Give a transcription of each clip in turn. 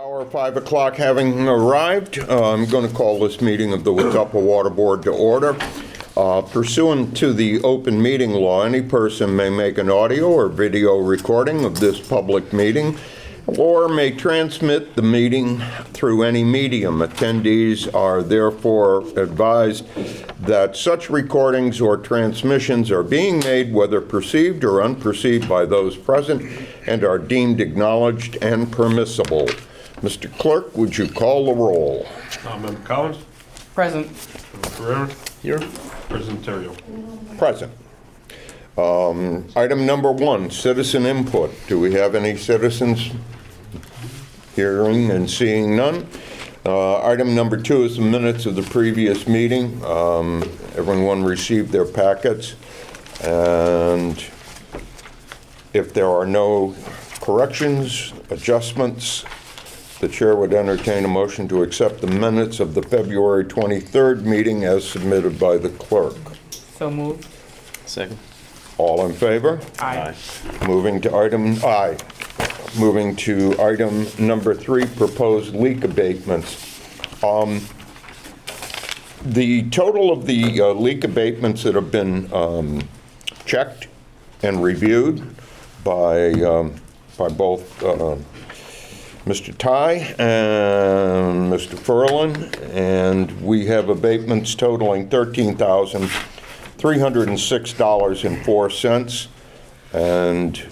Hour 5 o'clock having arrived, I'm going to call this meeting of the Watuppa Water Board to order. Pursuant to the open meeting law, any person may make an audio or video recording of this public meeting or may transmit the meeting through any medium. Attendees are therefore advised that such recordings or transmissions are being made, whether perceived or unperceived, by those present and are deemed acknowledged and permissible. Mr. Clerk, would you call the roll? Member Collins? Present. Member Ferrera? Here. President Terrio? Present. Item number 1, citizen input. Do we have any citizens? Hearing and seeing none. Item number 2 is the minutes of the previous meeting. Everyone received their packets, and if there are no corrections, adjustments, the chair would entertain a motion to accept the minutes of the February 23rd meeting as submitted by the clerk. So moved. Second. All in favor? Aye. Moving to item number 3, proposed leak abatements. The total of the leak abatements that have been checked and reviewed by both Mr. Ty and Mr. Ferlin, and we have abatements totaling $13,306.04, and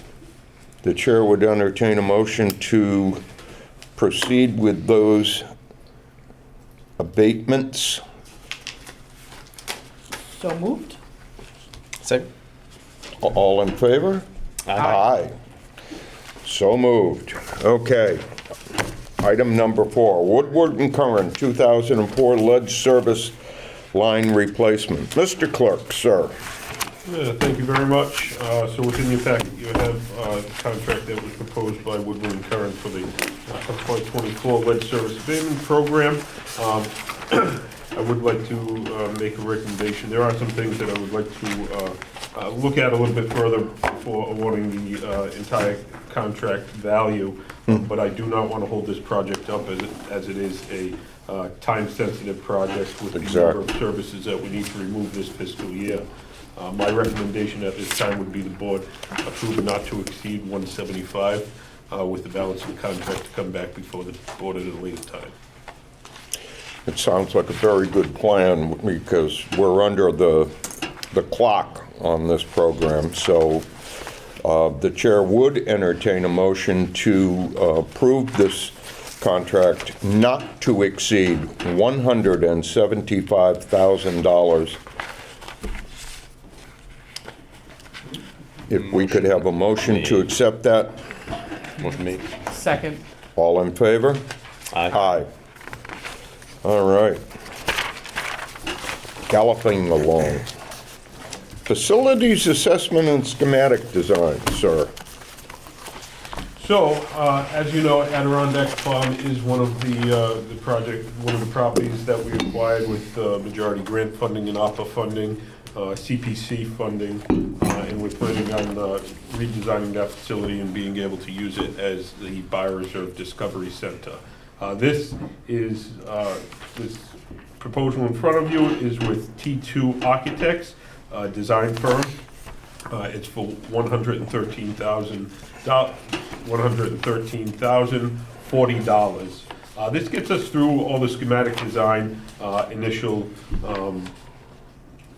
the chair would entertain a motion to proceed with those abatements. So moved. Second. All in favor? Aye. So moved. Okay. Item number 4, Woodward and Curran 2004 lead service line replacement. Mr. Clerk, sir. Thank you very much. So within your packet, you have the contract that was proposed by Woodward and Curran for the FY24 lead service abatement program. I would like to make a recommendation. There are some things that I would like to look at a little bit further before awarding the entire contract value, but I do not want to hold this project up as it is a time-sensitive project with the number of services that we need to remove this fiscal year. My recommendation at this time would be the board approve not to exceed 175 with the balance of the contract to come back before the board at a later time. It sounds like a very good plan because we're under the clock on this program. So the chair would entertain a motion to approve this contract not to exceed $175,000. If we could have a motion to accept that. Motion made. Second. All in favor? Aye. Aye. All right. Galloping along. Facilities assessment and schematic design, sir. So, as you know, Adirondack Farm is one of the properties that we acquired with majority grant funding and ARPA funding, CPC funding, and we're planning on redesigning that facility and being able to use it as the Bioreserve Discovery Center. This proposal in front of you is with T2 Architects, design firm. It's for $113,040. This gets us through all the schematic design, initial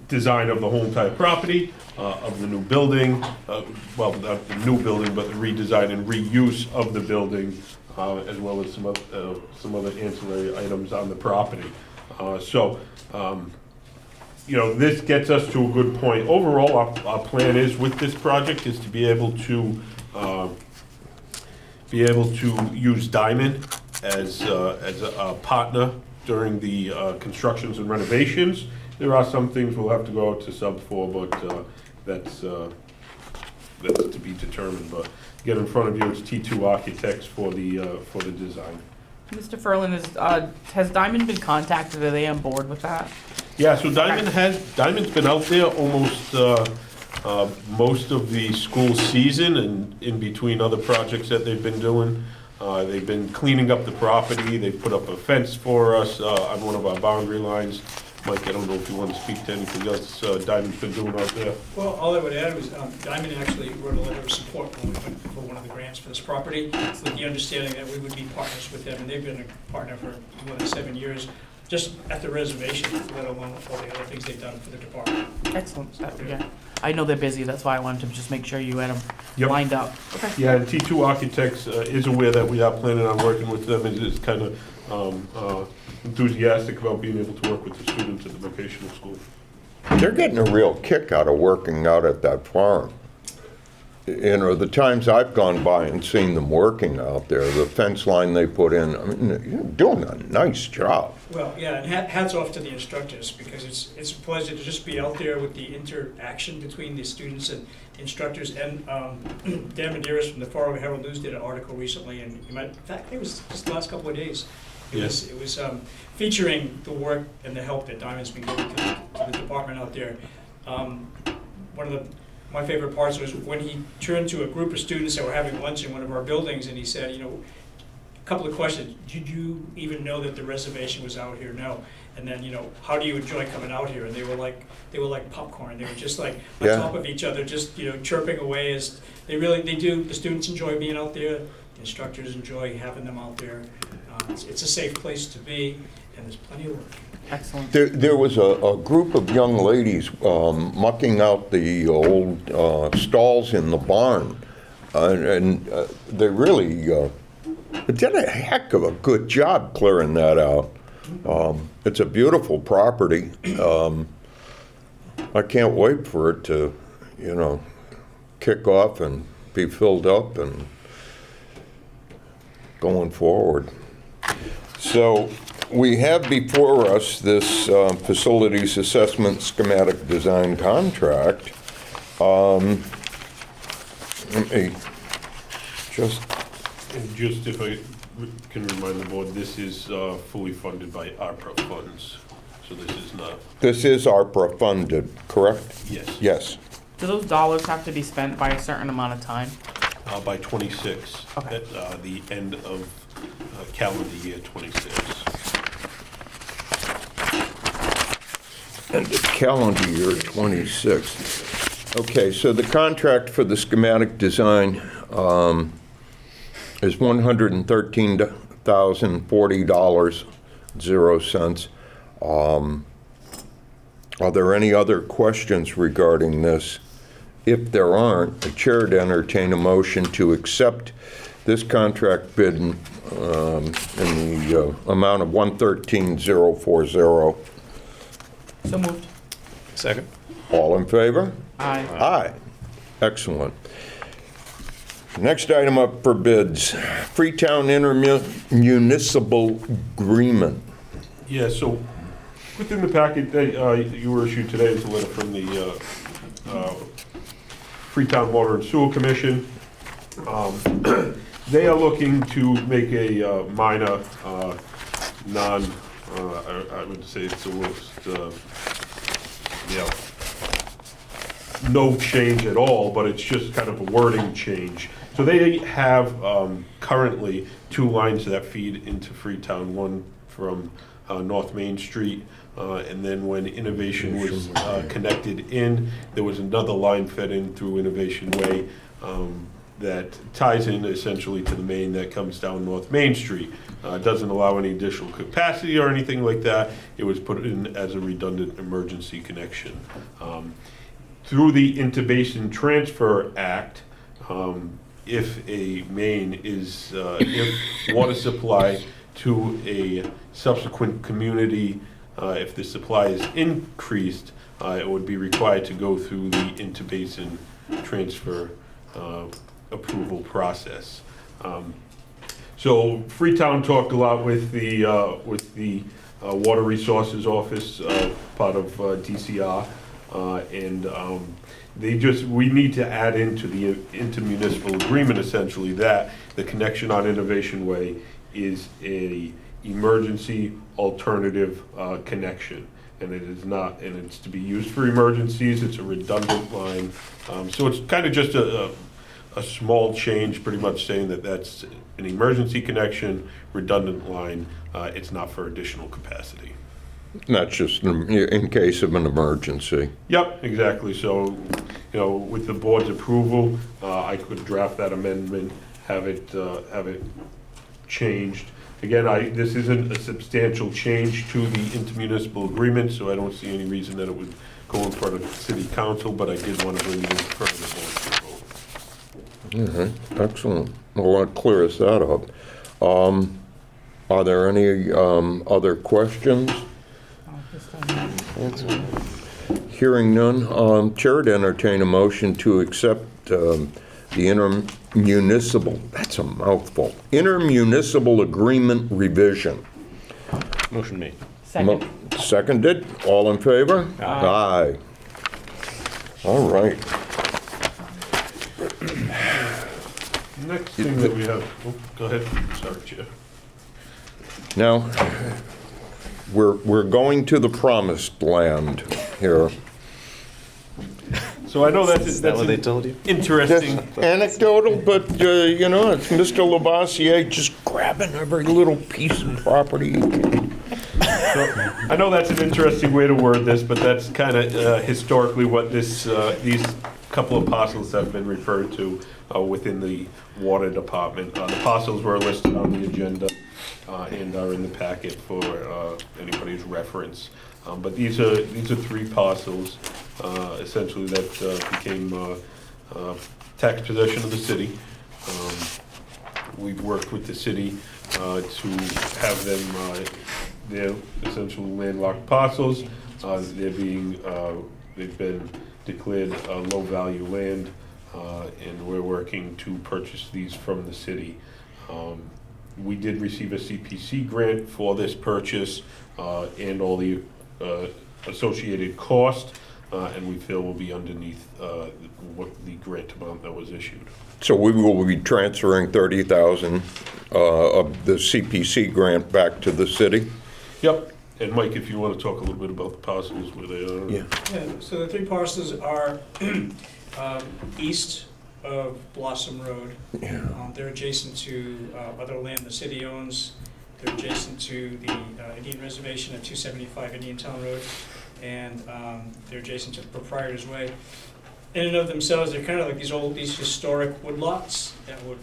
design of the whole entire property, of the new building, well, not the new building, but the redesign and reuse of the building, as well as some other ancillary items on the property. This gets us to a good point. Overall, our plan is with this project is to be able to use Diamond as a partner during the constructions and renovations. There are some things we'll have to go out to sub for, but that's to be determined. But again, in front of you, it's T2 Architects for the design. Mr. Ferlin, has Diamond been contacted? Are they on board with that? Yeah, so Diamond's been out there almost most of the school season and in between other projects that they've been doing. They've been cleaning up the property. They put up a fence for us on one of our boundary lines. Mike, I don't know if you want to speak to anything else Diamond's been doing out there. Well, all I would add was Diamond actually wrote a letter of support when we went for one of the grants for this property, with the understanding that we would be partners with them, and they've been a partner for more than 7 years, just at the reservation, let alone all the other things they've done for the department. Excellent. Yeah. I know they're busy, that's why I wanted to just make sure you had them Yep. lined up. Okay. Yeah, and T2 Architects is aware that we are planning on working with them, and is kind of enthusiastic about being able to work with the students at the vocational school. They're getting a real kick out of working out at that farm. You know, the times I've gone by and seen them working out there, the fence line they put in, I mean, you're doing a nice job. Well, yeah, and hats off to the instructors, because it's a pleasure to just be out there with the interaction between the students and instructors. And Dan Medeiros from the Far Over Herald News did an article recently, and in fact, it was just the last couple of days. It was featuring the work and the help that Diamond's been giving to the department out there. One of my favorite parts was when he turned to a group of students that were having lunch in one of our buildings, and he said, you know, a couple of questions. Did you even know that the reservation was out here? No. And then, you know, how do you enjoy coming out here? And they were like popcorn. They were just like on Yeah. top of each other, just, you know, chirping away. As they do. The students enjoy being out there. The instructors enjoy having them out there. It's a safe place to be, and there's plenty of work. Excellent. There was a group of young ladies mucking out the old stalls in the barn, and they really did a heck of a good job clearing that out. It's a beautiful property. I can't wait for it to, you know, kick off and be filled up and going forward. So we have before us this facilities assessment schematic design contract. Let me just, And just if I can remind the board, this is fully funded by ARPA funds, so this is ARPA funded, correct? yes, Yes. Do those dollars have to be spent by a certain amount of time? by 26, Okay. at the end of calendar year 26. And the calendar year 26. Okay, so the contract for the schematic design is $113,040.00. Are there any other questions regarding this? If there aren't, the chair would entertain a motion to accept this contract bid in the amount of $113,040. So moved. Second. All in favor? Aye. Aye. Excellent. Next item up for bids, Freetown Intermunicipal Agreement. Yeah, so within the packet that you were issued today is a letter from the Freetown Water and Sewer Commission. They are looking to make a minor, I would say it's almost, no change at all, but it's just kind of a wording change. So they have currently 2 lines that feed into Freetown, one from North Main Street, and then when Innovation was connected in, there was another line fed in through Innovation Way that ties in essentially to the main that comes down North Main Street. It doesn't allow any additional capacity or anything like that. It was put in as a redundant emergency connection. Through the Interbasin Transfer Act, if a main is, if water supply to a subsequent community, if the supply is increased, it would be required to go through the Interbasin Transfer approval process. So Freetown talked a lot with the Water Resources Office, part of DCR, and we need to add into the intermunicipal agreement essentially that the connection on Innovation Way is a emergency alternative connection. And it is not, and it's to be used for emergencies. It's a redundant line. So it's kind of just a small change, pretty much saying that that's an emergency connection, redundant line. It's not for additional capacity. That's just in case of an emergency. Yep, exactly. So, with the board's approval, I could draft that amendment, have it changed. Again, this isn't a substantial change to the intermunicipal agreement, so I don't see any reason that it would go in front of the city council, but I did want to bring it in front of the board for vote. Excellent. Well, that clears that up. Are there any other questions? Hearing none, Chair to entertain a motion to accept the intermunicipal, that's a mouthful, intermunicipal agreement revision. Motion made. Second. Seconded, all in favor? Aye. All right. Next thing that we have, go ahead, sorry, Chair. Now, we're going to the promised land here. So I know Is that what they an told you? interesting, Just anecdotal, but, it's Mr. Lavoisier just grabbing every little piece of property he can. I know that's an interesting way to word this, but that's kind of historically what these couple of parcels have been referred to within the water department. The parcels were listed on the agenda and are in the packet for anybody's reference. But these are three parcels essentially that became tax possession of the city. We've worked with the city to have them, they're essentially landlocked parcels. They've been declared low-value land, and we're working to purchase these from the city. We did receive a CPC grant for this purchase and all the associated cost, and we feel will be underneath what the grant amount that was issued. So we will be transferring 30,000 of the CPC grant back to the city? Yep. And Mike, if you want to talk a little bit about the parcels where they are. Yeah. Yeah, so the three parcels are east of Blossom Road. Yeah. They're adjacent to other land the city owns. They're adjacent to the Indian Reservation at 275 Indian Town Road, and they're adjacent to the Proprietor's Way. In and of themselves, they're kind of like these historic woodlots that were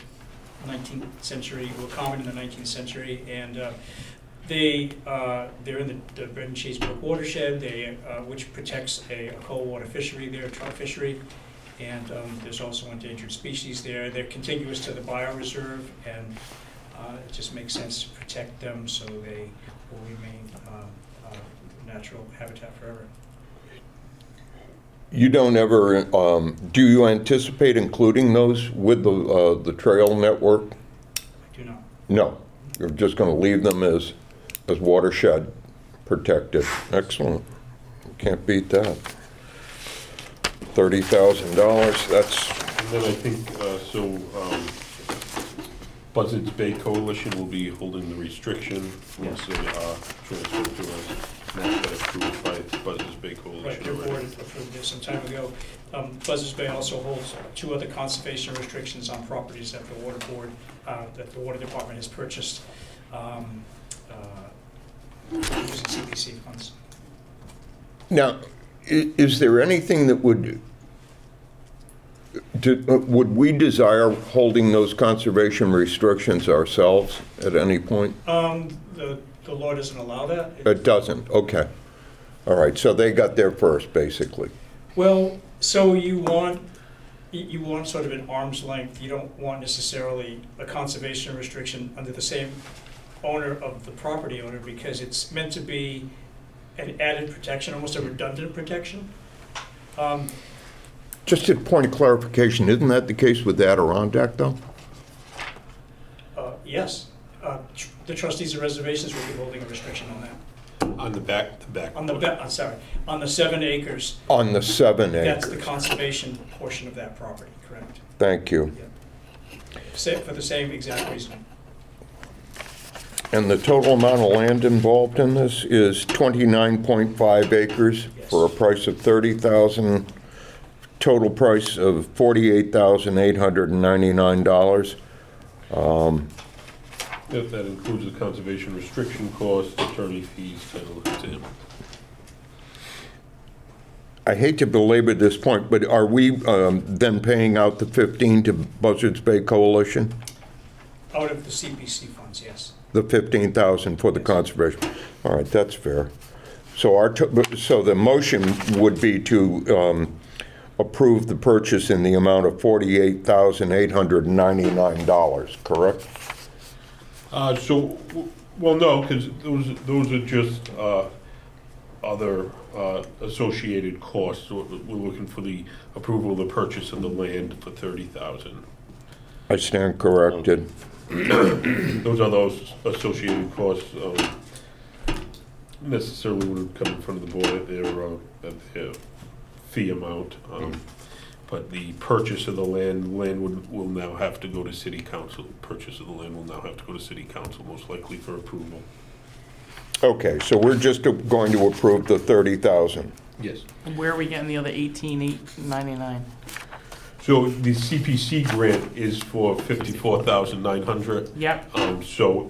19th century, were common in the 19th century, and they're in the Bread and Cheese Brook watershed, which protects a cold water fishery there, a trout fishery, and there's also endangered species there. They're contiguous to the bioreserve, and it just makes sense to protect them so they will remain natural habitat forever. You don't ever, do you anticipate including those with the trail network? I do not. No, you're just going to leave them as watershed protected. Excellent. Can't beat that. $30,000, that's, And then I think, Buzzards Bay Coalition will be holding the restriction once they transfer to us. And that's been approved by Buzzards Bay Right, Coalition your board already. approved this some time ago. Buzzards Bay also holds two other conservation restrictions on properties that the water board, that the water department has purchased using CPC funds. now, is there anything that would we desire holding those conservation restrictions ourselves at any point? The law doesn't allow that. It doesn't, okay. All right, so they got there first, basically. Well, so you want sort of an arm's length. You don't want necessarily a conservation restriction under the same owner of the property owner, because it's meant to be an added protection, almost a redundant protection. Just a point of clarification, isn't that the case with the Adirondack, though? Yes, the trustees of reservations will be holding a restriction on that. On the back. On the, on the 7 acres, On the 7 that's the acres. conservation portion of that property, correct? Thank you. For the same exact reason. And the total amount of land involved in this is 29.5 acres for a price of $30,000, total price of $48,899. If that includes the conservation restriction costs, attorney fees, title exam. I hate to belabor this point, but are we then paying out the 15 to Buzzards Bay Coalition? Out of the CPC funds, yes. The 15,000 for the conservation? All right, that's fair. So so the motion would be to approve the purchase in the amount of $48,899, correct? Well, no, because those are just other associated costs. So we're looking for the approval of the purchase of the land for $30,000. I stand corrected. Those are those associated costs. Necessarily wouldn't come in front of the board at their fee amount. But the purchase of the land will now have to go to city council. Purchase of the land will now have to go to city council, most likely for approval. Okay, so we're just going to approve the 30,000. Yes. And where are we getting the other 18,899? So the CPC grant is for $54,900. Yep. So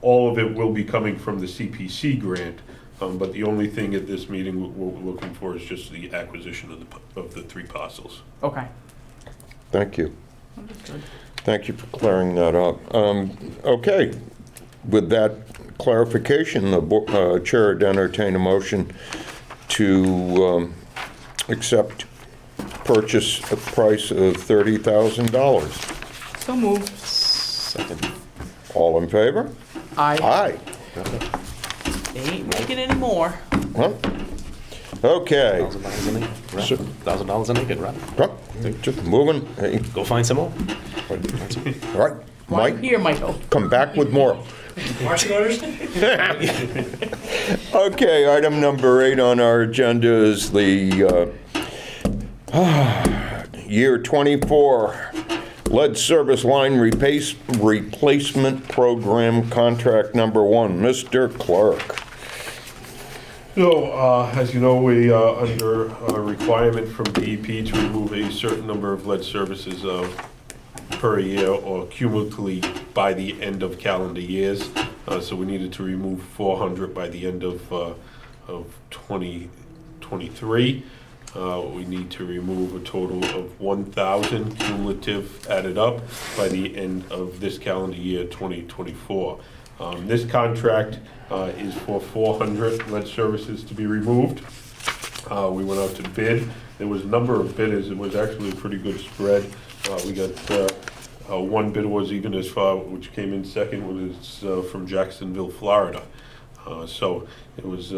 all of it will be coming from the CPC grant, but the only thing at this meeting we're looking for is just the acquisition of the 3 parcels. Okay. Thank you. Understood. Thank you for clearing that up. Okay, with that clarification, the chair would entertain a motion to accept purchase price of $30,000. So moved. Second. All in favor? Aye. Aye. They ain't making any more. Huh? Okay. $1,000 an acre. Right. So- $1,000 an acre, right? Huh? Just moving. Hey, Go find some more. all right, Right Mike, here, Michael. come back with more. Marching orders? Okay, item number 8 on our agenda is the year 24 lead service line replacement program contract number 1. Mr. Clerk. So, as you know, we are under a requirement from DEP to remove a certain number of lead services per year or cumulatively by the end of calendar years. So we needed to remove 400 by the end of 2023. We need to remove a total of 1,000 cumulative added up by the end of this calendar year, 2024. This contract is for 400 lead services to be removed. We went out to bid. There was a number of bidders. It was actually a pretty good spread. We got one bidder was even as far, which came in second, was from Jacksonville, Florida. So it was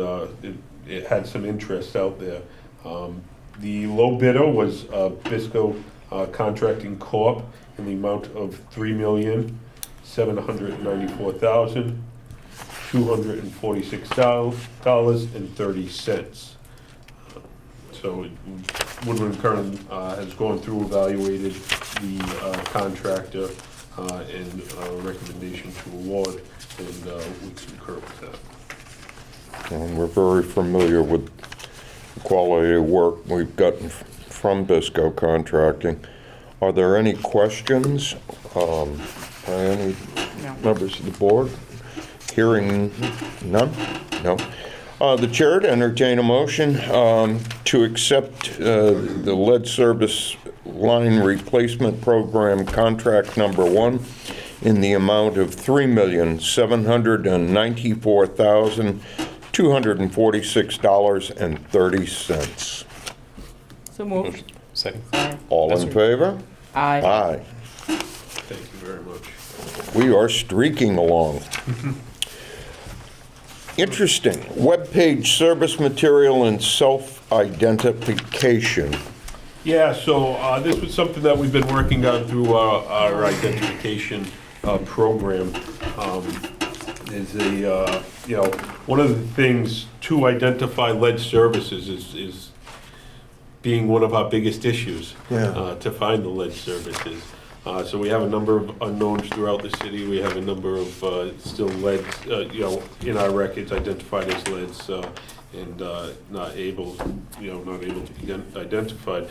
it had some interest out there. The low bidder was Bisco Contracting Corp. in the amount of $3,794,246.30. So Woodward & Curran has gone through, evaluated the contractor, and recommendation to award, and we concur with that. And we're very familiar with the quality of work we've gotten from Bisco Contracting. Are there any questions by any No. members of the board? Hearing none? No. The chair to entertain a motion to accept the lead service line replacement program contract number 1 in the amount of $3,794,246.30. So moved. Second. Sorry. All That's in right. favor? Aye. Aye. Thank you very much. We are streaking along. Interesting. Web-page service material and self-identification. Yeah, so this was something that we've been working on through our identification program. Is one of the things to identify lead services is being one of our biggest issues. Yeah. To find the lead services. So we have a number of unknowns throughout the city. We have a number of still leads, in our records identified as leads and not able to be identified.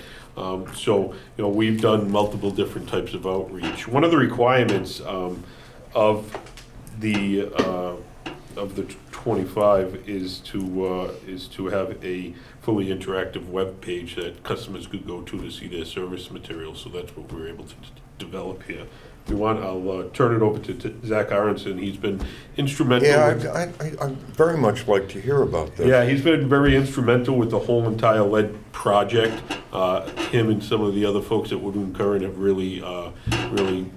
So we've done multiple different types of outreach. One of the requirements of the 25 is to have a fully interactive web page that customers could go to see their service materials. So that's what we're able to develop here. If you want, I'll turn it over to Zach Aronson. He's been instrumental. Yeah, I'd very much like to hear about this. Yeah, he's been very instrumental with the whole entire lead project. Him and some of the other folks at Woodland Current have really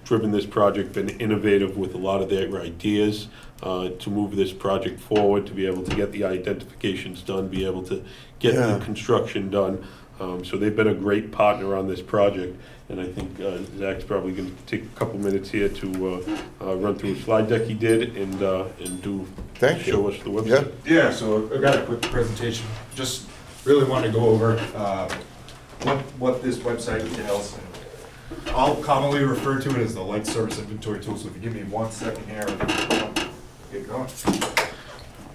driven this project, been innovative with a lot of their ideas to move this project forward, to be able to get the identifications done, be able to get the construction done. So they've been a great partner on this project. And I think Zach's probably going to take a couple minutes here to run through a slide deck he did and show us the website. Yeah, so I've got a quick presentation. Just really want to go over what this website entails. I'll commonly refer to it as the light service inventory tool. So if you give me 1 second here, I'll get going.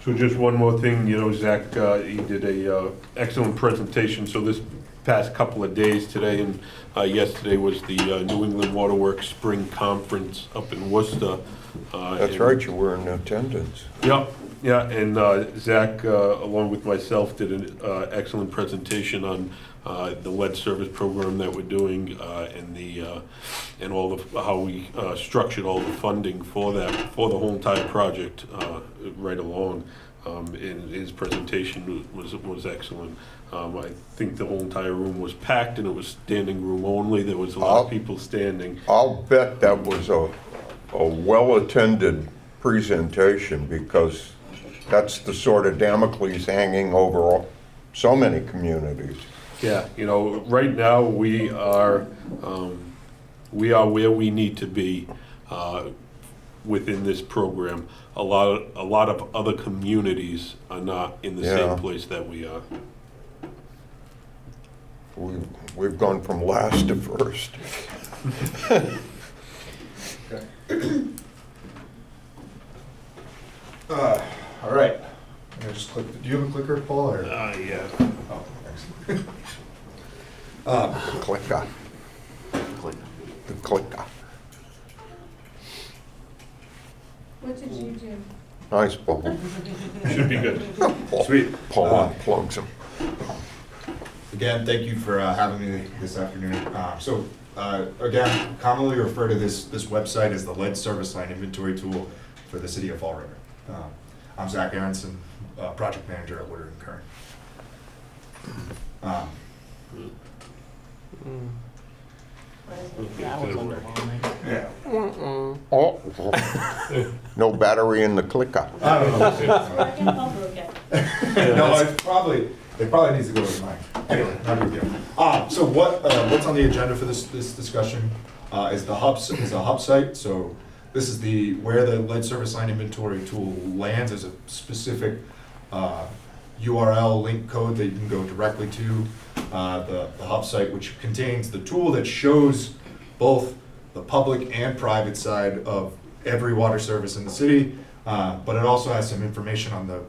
So just one more thing, Zach, he did a excellent presentation. So this past couple of days, today and yesterday, was the New England Waterworks Spring Conference up in Worcester. That's right, you were in attendance. Yep, yeah, and Zach, along with myself, did an excellent presentation on the lead service program that we're doing and all of how we structured all the funding for that, for the whole entire project right along. And his presentation was excellent. I think the whole entire room was packed, and it was standing room only. There was a lot of people standing. I'll bet that was a well-attended presentation, because that's the sort of Damocles hanging over so many communities. Yeah, right now we are where we need to be within this program. A lot of other communities are not in the same place that we are. We've gone from last to first. All right. I'm gonna just click. Do you have a clicker, Paul? Or? Yeah. Oh, excellent. Clicker. The clicker. What did you do? Nice, Paul. Should be good. Sweet. Paul unplugs him. Again, thank you for having me this afternoon. Again, commonly refer to this website as the lead service line inventory tool for the city of Fall River. I'm Zach Aronson, project manager at Woodland Current. That was underwhelming. Yeah. Oh. No battery in the clicker. I don't know. Second bumper again. No, it probably needs to go with mine. Anyway, not a big deal. So what's on the agenda for this discussion is the hub site. So this is where the lead service line inventory tool lands as a specific URL link code that you can go directly to the hub site, which contains the tool that shows both the public and private side of every water service in the city, but it also has some information on the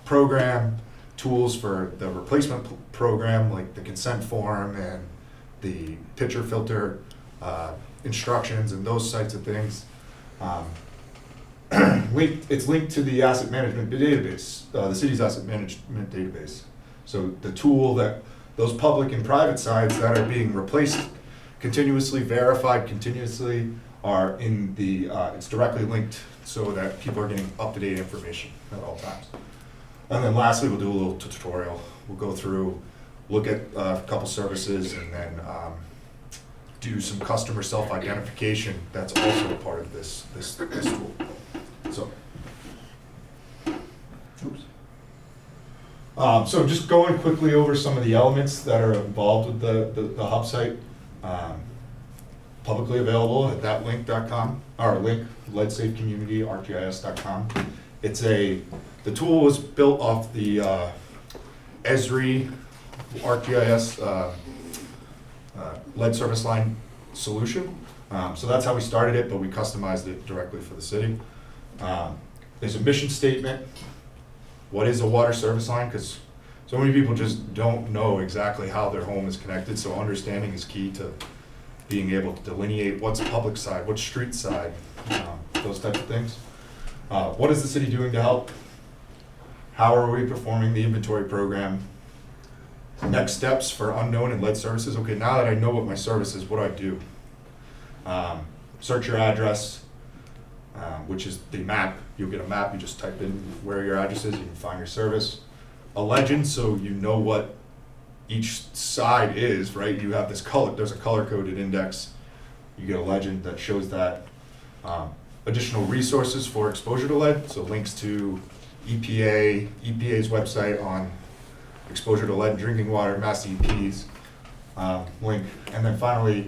program, tools for the replacement program, like the consent form and the pitcher filter instructions and those types of things. It's linked to the asset management database, the city's asset management database. So the tool that those public and private sides that are being replaced, continuously verified, continuously are in the, it's directly linked so that people are getting up-to-date information at all times. And then lastly, we'll do a little tutorial. We'll go through, look at a couple services, and then do some customer self-identification. That's also a part of this tool. So, so just going quickly over some of the elements that are involved with the hub site. Publicly available at thatlink.com, or link, leadsafecommunity.rgis.com. The tool was built off the Esri ArcGIS lead service line solution. So that's how we started it, but we customized it directly for the city. There's a mission statement. What is a water service line? Because so many people just don't know exactly how their home is connected, so understanding is key to being able to delineate what's public side, what's street side, those types of things. What is the city doing to help? How are we performing the inventory program? Next steps for unknown and lead services. Okay, now that I know what my service is, what do I do? Search your address, which is the map. You'll get a map, you just type in where your address is, you can find your service. A legend, so you know what each side is, right? You have this color, there's a color-coded index. You get a legend that shows that. Additional resources for exposure to lead, so links to EPA's website on exposure to lead in drinking water, Mass DEP's link. And then finally,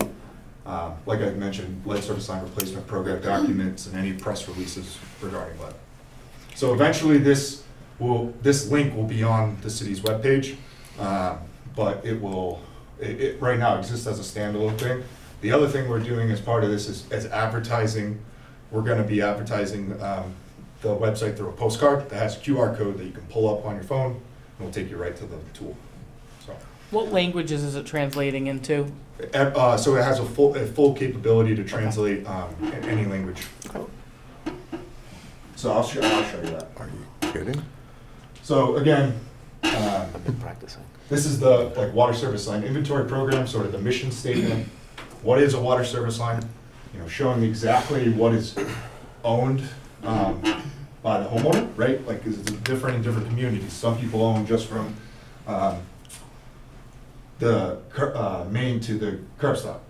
like I mentioned, lead service line replacement program documents and any press releases regarding lead. So eventually this link will be on the city's webpage, but it right now exists as a standalone thing. The other thing we're doing as part of this is as advertising. We're going to be advertising the website through a postcard that has a QR code that you can pull up on your phone, and will take you right to the tool. So, What languages is it translating into? so it has a full capability to translate in any language. So I'll show you that. Are you kidding? So again, I've been practicing. this is the water service line inventory program, sort of the mission statement. What is a water service line? You know, showing exactly what is owned by the homeowner, right? Like, 'cause it's different in different communities. Some people own just from the main to the curb stop.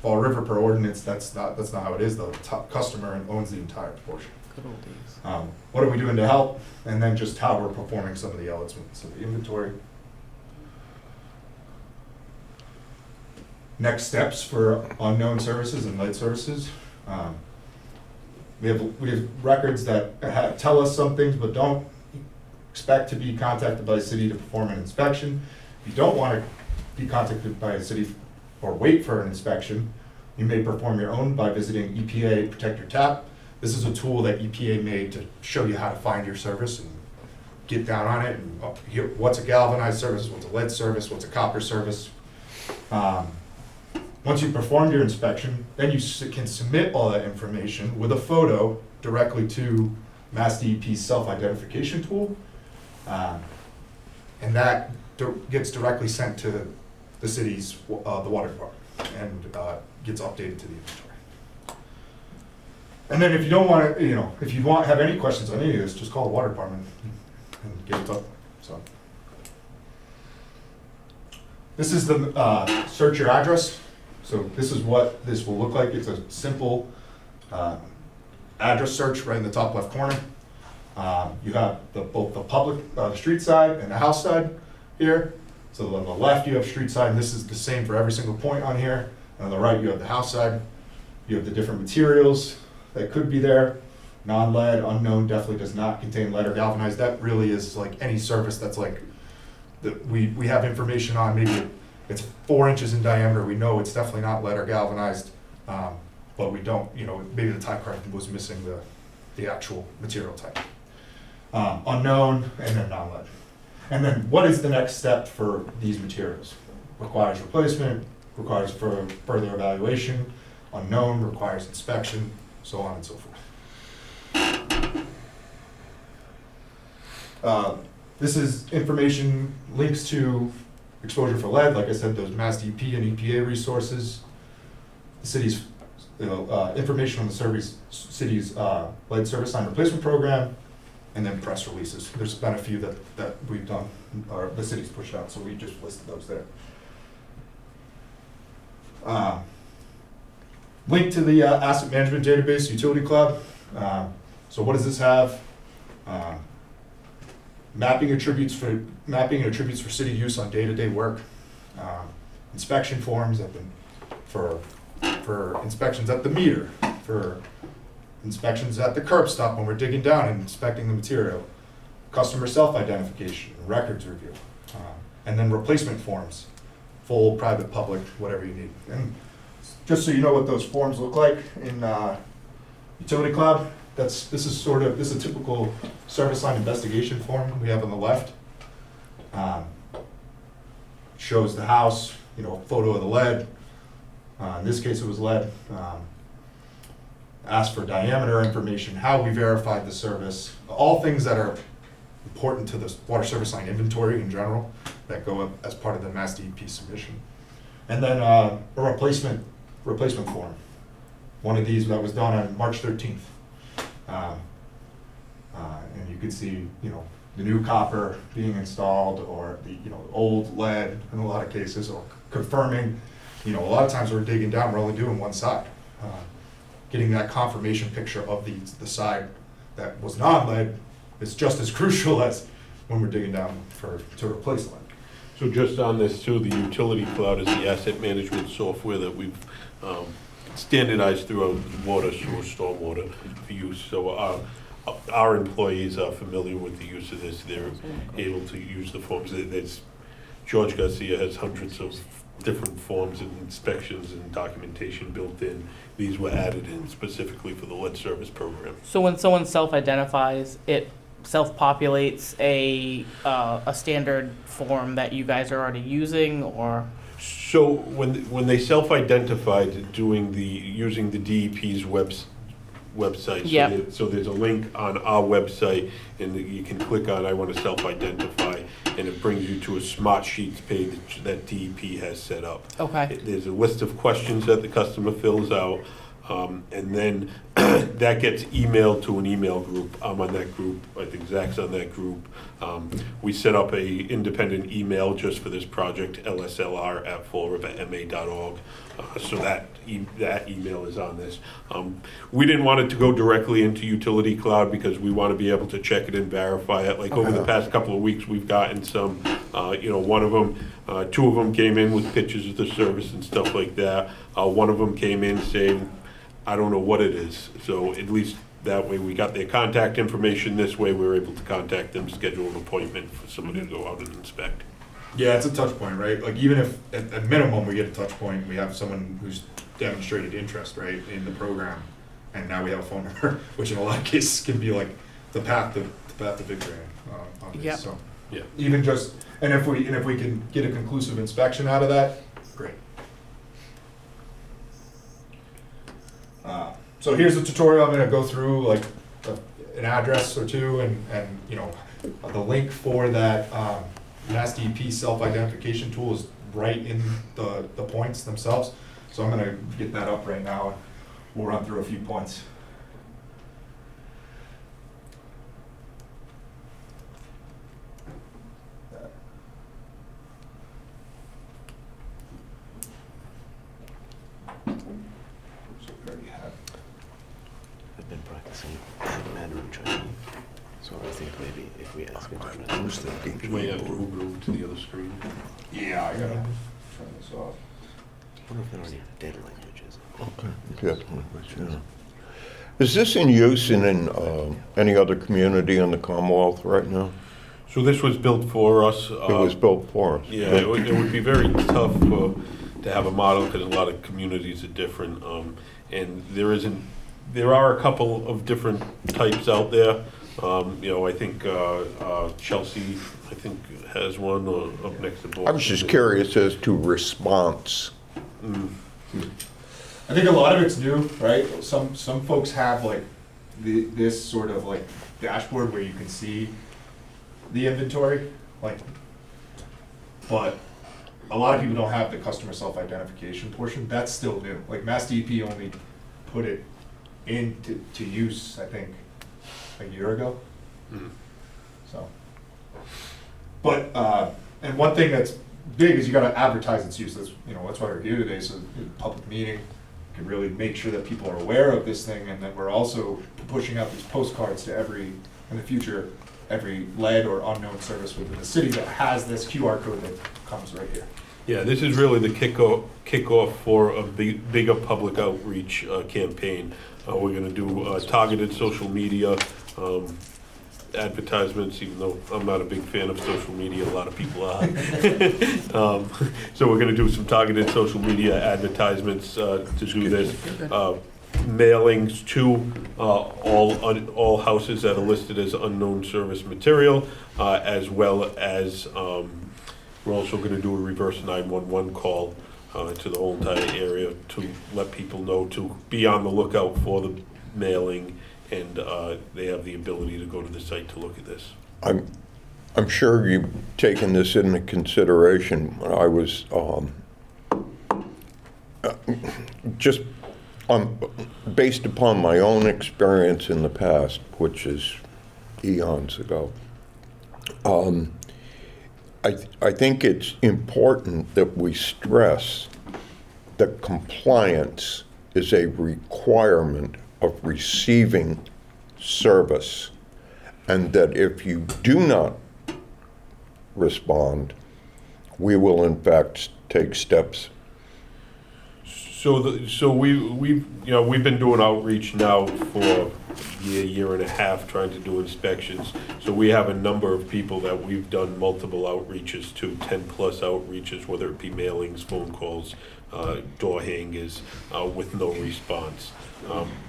Fall River per ordinance, that's not how it is. The top customer owns the entire portion. Good old days. What are we doing to help? And then just how we're performing some of the elements of the inventory. Next steps for unknown services and lead services. We have records that tell us some things, but don't expect to be contacted by the city to perform an inspection. If you don't want to be contacted by a city or wait for an inspection, you may perform your own by visiting EPA Protect Your Tap. This is a tool that EPA made to show you how to find your service and get down on it. And what's a galvanized service, what's a lead service, what's a copper service. Once you've performed your inspection, then you can submit all that information with a photo directly to Mass DEP's self-identification tool. And that gets directly sent to the city's, the water department, and gets updated to the inventory. And then if you don't want to, if you have any questions on any of this, just call the water department and get in touch. So this is the search your address. So this is what this will look like. It's a simple address search right in the top left corner. You have both the public, the street side and the house side here. So on the left you have street side, and this is the same for every single point on here. And on the right you have the house side. You have the different materials that could be there. Non-lead, unknown, definitely does not contain lead or galvanized. That really is like any surface that's like, we have information on, maybe it's 4 inches in diameter. We know it's definitely not lead or galvanized, but we don't, maybe the type card was missing the actual material type. Unknown, and then non-lead. And then what is the next step for these materials? Requires replacement, requires further evaluation, unknown, requires inspection, so on and so forth. This is information, links to exposure for lead, like I said, those Mass DEP and EPA resources, the city's information on the city's lead service line replacement program, and then press releases. There's been a few that we've done, or the city's pushed out, so we just listed those there. Link to the asset management database, utility cloud. So what does this have? Mapping attributes for city use on day-to-day work. Inspection forms for inspections at the meter, for inspections at the curb stop when we're digging down and inspecting the material. Customer self-identification, records review, and then replacement forms, full, private, public, whatever you need. And just so you know what those forms look like in Utility Cloud, this is a typical service line investigation form we have on the left. Shows the house, photo of the lead. In this case, it was lead. Asked for diameter information, how we verified the service, all things that are important to the water service line inventory in general that go up as part of the Mass DEP submission. And then a replacement form. One of these that was done on March 13th. And you could see, the new copper being installed, or the, old lead in a lot of cases, or confirming, a lot of times we're digging down, we're only doing one side. Getting that confirmation picture of the side that was non-lead is just as crucial as when we're digging down to replace lead. So just on this too, the utility cloud is the asset management software that we've standardized throughout water, sewer, stormwater for use. So our employees are familiar with the use of this. They're able to use the forms. George Garcia has hundreds of different forms and inspections and documentation built in. These were added in specifically for the lead service program. So when someone self-identifies, it self-populates a standard form that you guys are already using, or? So when they self-identified using the DEP's website, Yep. so there's a link on our website, and you can click on I want to self-identify, and it brings you to a Smart Sheets page that DEP has set up. Okay. There's a list of questions that the customer fills out, and then that gets emailed to an email group. I'm on that group. I think Zach's on that group. We set up a independent email just for this project, lslr@fallriverma.org. So that email is on this. We didn't want it to go directly into Utility Cloud because we want to be able to check it and verify it. Like over the past couple of weeks, we've gotten some, one of them, two of them came in with pictures of the service and stuff like that. One of them came in saying, I don't know what it is. So at least that way we got their contact information. This way we were able to contact them, schedule an appointment for somebody to go out and inspect. Yeah, it's a touch point, right? Like even if at minimum we get a touch point, we have someone who's demonstrated interest, right, in the program, and now we have a phone number, which in a lot of cases can be like the path to victory on this. Yep. So Yeah. even just if we can get a conclusive inspection out of that, great. So here's the tutorial. I'm going to go through like an address or two, and the link for that Mass DEP self-identification tool is right in the points themselves. So I'm going to get that up right now. We'll run through a few points. I've been practicing Mandarin Chinese, so I think maybe if we ask him to translate. You might have to move it over to the other screen. Yeah, I got to turn this off. I wonder if there are any dead languages. Yeah. Is this in use in any other community in the Commonwealth right now? So this was built for us. It was built for us. Yeah, it would be very tough to have a model because a lot of communities are different, and there are a couple of different types out there. I think Chelsea, has one up next to Boston. I was just curious as to response. I think a lot of it's new, right? Some folks have like this sort of like dashboard where you can see the inventory, but a lot of people don't have the customer self-identification portion. That's still new. Like Mass DEP only put it into use, I think, a year ago. So, but and one thing that's big is you got to advertise its use. That's that's why we're here today. So, public meeting can really make sure that people are aware of this thing, and that we're also pushing out these postcards to every lead or unknown service within the city that has this QR code that comes right here. Yeah, this is really the kickoff for a bigger public outreach campaign. We're going to do targeted social media advertisements, even though I'm not a big fan of social media, a lot of people are. So we're gonna do some targeted social media advertisements to do this. Mailings to all houses that are listed as unknown service material, as well as we're also gonna do a reverse 911 call to the whole entire area to let people know to be on the lookout for the mailing, and they have the ability to go to the site to look at this. I'm sure you've taken this into consideration. I was just based upon my own experience in the past, which is eons ago. I think it's important that we stress that compliance is a requirement of receiving service, and that if you do not respond, we will in fact take steps. So we've been doing outreach now for a year and a half, trying to do inspections. So we have a number of people that we've done multiple outreaches to, 10+ outreaches, whether it be mailings, phone calls, door hangers, with no response.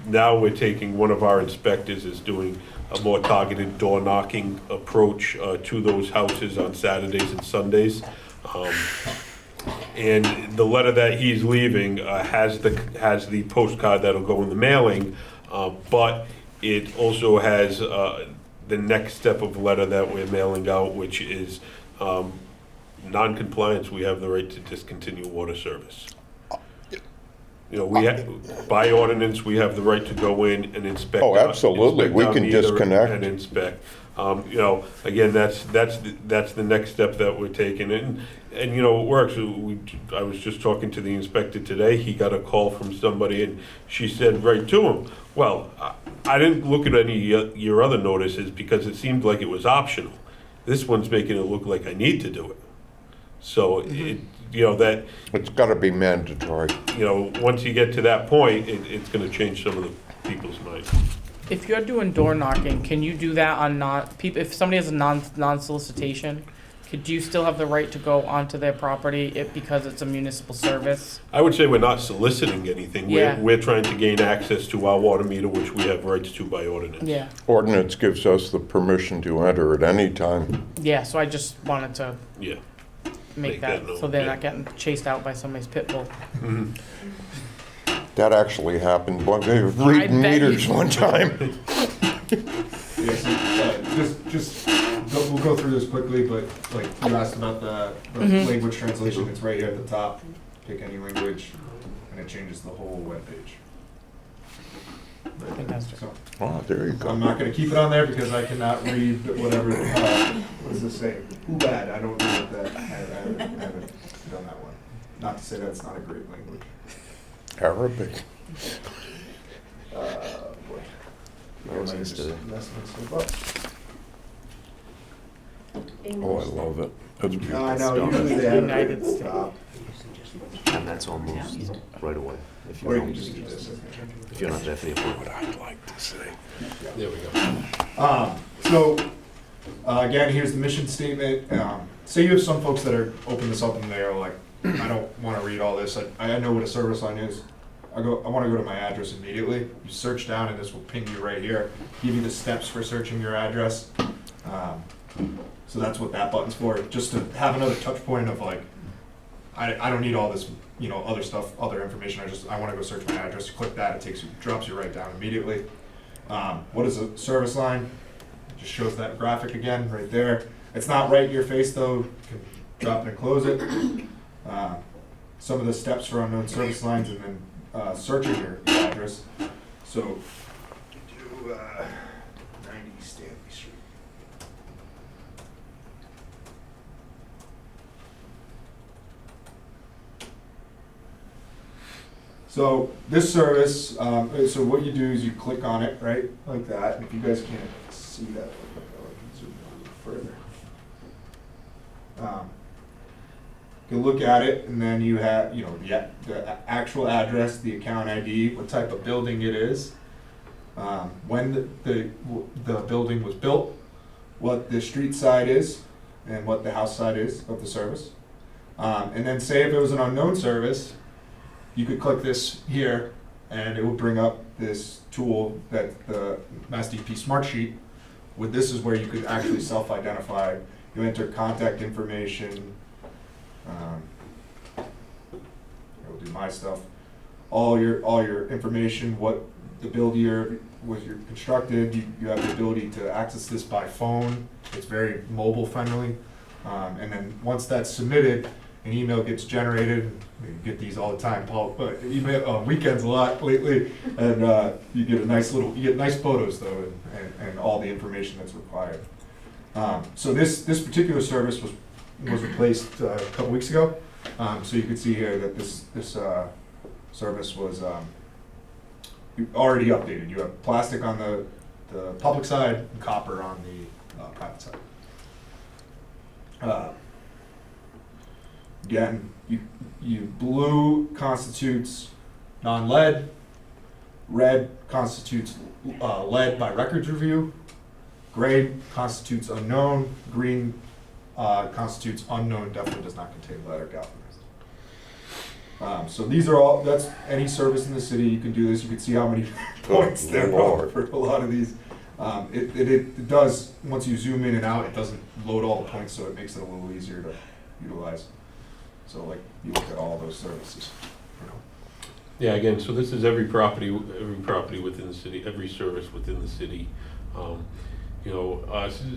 Now we're taking, one of our inspectors is doing a more targeted door knocking approach to those houses on Saturdays and Sundays. And the letter that he's leaving has the postcard that'll go in the mailing, but it also has the next step of letter that we're mailing out, which is non-compliance. We have the right to discontinue water service. You know, by ordinance, we have the right to go in and inspect. Oh, absolutely. We can disconnect. And inspect. You know, again, that's the next step that we're taking. And you know, it works. I was just talking to the inspector today. He got a call from somebody, and she said right to him, well, I didn't look at any of your other notices because it seemed like it was optional. This one's making it look like I need to do it. So, that... It's got to be mandatory. You know, once you get to that point, it's going to change some of the people's minds. If you're doing door knocking, can you do that on if somebody has a non-solicitation, could you still have the right to go onto their property because it's a municipal service? I would say we're not soliciting anything. Yeah. We're trying to gain access to our water meter, which we have rights to by ordinance. Yeah. Ordinance gives us the permission to enter at any time. Yeah, so I just wanted to Yeah. make that known, so they're yeah. not getting chased out by somebody's pit bull. Mhm. That actually happened when they were reading bet you- meters one time. Yes, we'll go through this quickly, but like you asked about the language translation, it's right here at the top. Pick any language, and it changes the whole webpage. Fantastic. So, Oh, there you I'm go. not gonna keep it on there because I cannot read whatever, what does this say? Who bad, I don't know what that, I haven't done that one. Not to say that's not a great language. Arabic. Boy. I was Am I just, just messing stuff up? Oh, I love it. That's beautiful. I know, usually they have it United at the top. And that's almost right away. If Or you you can don't, just do this. if you're not there for the appointment. I'd like to say. There we go. So, again, here's the mission statement. Say you have some folks that are open this up and they're like, I don't want to read all this. I know what a service line is. I want to go to my address immediately. You search down and this will ping you right here. Give you the steps for searching your address. So that's what that button's for. Just to have another touch point of like, I don't need all this, other stuff, other information. I want to go search my address. You click that, drops you right down immediately. What is a service line? It just shows that graphic again right there. It's not right in your face though. You can drop it and close it. Some of the steps for unknown service lines, and then searching your address. So do 90 Stanley Street. So this service, so what you do is you click on it, right, like that. And if you guys can't see that, I can zoom in a little further. You can look at it, and then you have, the actual address, the account ID, what type of building it is, when the building was built, what the street side is and what the house side is of the service. And then say if it was an unknown service, you could click this here and it will bring up this tool that the Mass DEP Smart Sheet. With this is where you could actually self-identify. You enter contact information. It'll do my stuff. All your information, what the build year was your constructed. You have the ability to access this by phone. It's very mobile friendly. And then once that's submitted, an email gets generated. We get these all the time, Paul, but email on weekends a lot lately, and you get nice photos though, and all the information that's required. So this particular service was replaced a couple weeks ago. So you can see here that this service was already updated. You have plastic on the public side and copper on the private side. Again, blue constitutes non-lead, red constitutes lead by records review, gray constitutes unknown, green constitutes unknown, definitely does not contain lead or galvanized. So these are all, that's any service in the city, you can do this, you can see how many points there are for a lot of these. It does, once you zoom in and out, it doesn't load all the points, so it makes it a little easier to utilize. So like, you look at all those services. Yeah, again, so this is every property within the city, every service within the city.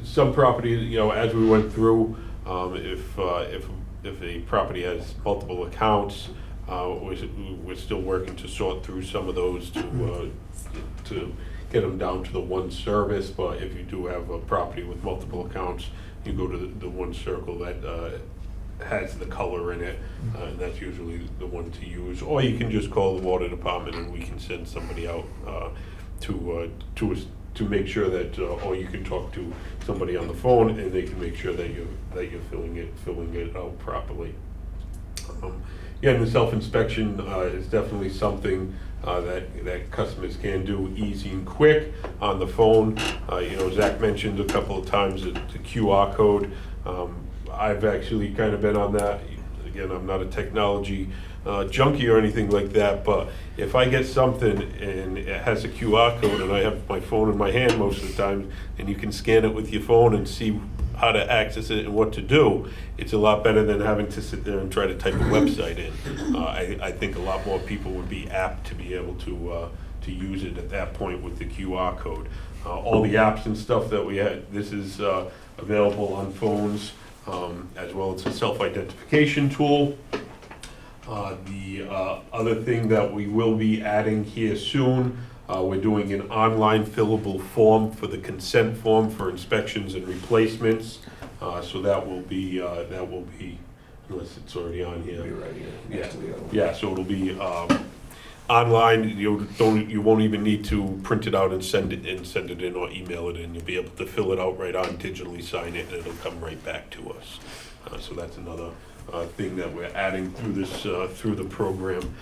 Some property, as we went through, if a property has multiple accounts, we're still working to sort through some of those to get them down to the one service. But if you do have a property with multiple accounts, you go to the one circle that has the color in it, and that's usually the one to use. Or you can just call the water department and we can send somebody out to make sure that, or you can talk to somebody on the phone and they can make sure that you're filling it out properly. And the self-inspection is definitely something that customers can do easy and quick on the phone. Zach mentioned a couple of times the QR code. I've actually kind of been on that. Again, I'm not a technology junkie or anything like that, but if I get something and it has a QR code and I have my phone in my hand most of the time, and you can scan it with your phone and see how to access it and what to do, it's a lot better than having to sit there and try to type a website in. I think a lot more people would be apt to be able to use it at that point with the QR code. All the apps and stuff that we had, this is available on phones. As well as a self-identification tool. The other thing that we will be adding here soon, we're doing an online fillable form for the consent form for inspections and replacements. So that will be, unless it's already on here. It'll be right here, next to the other one. Yeah, so it'll be online. You won't even need to print it out and send it in or email it in. You'll be able to fill it out right on, digitally sign it, and it'll come right back to us. So that's another thing that we're adding through the program.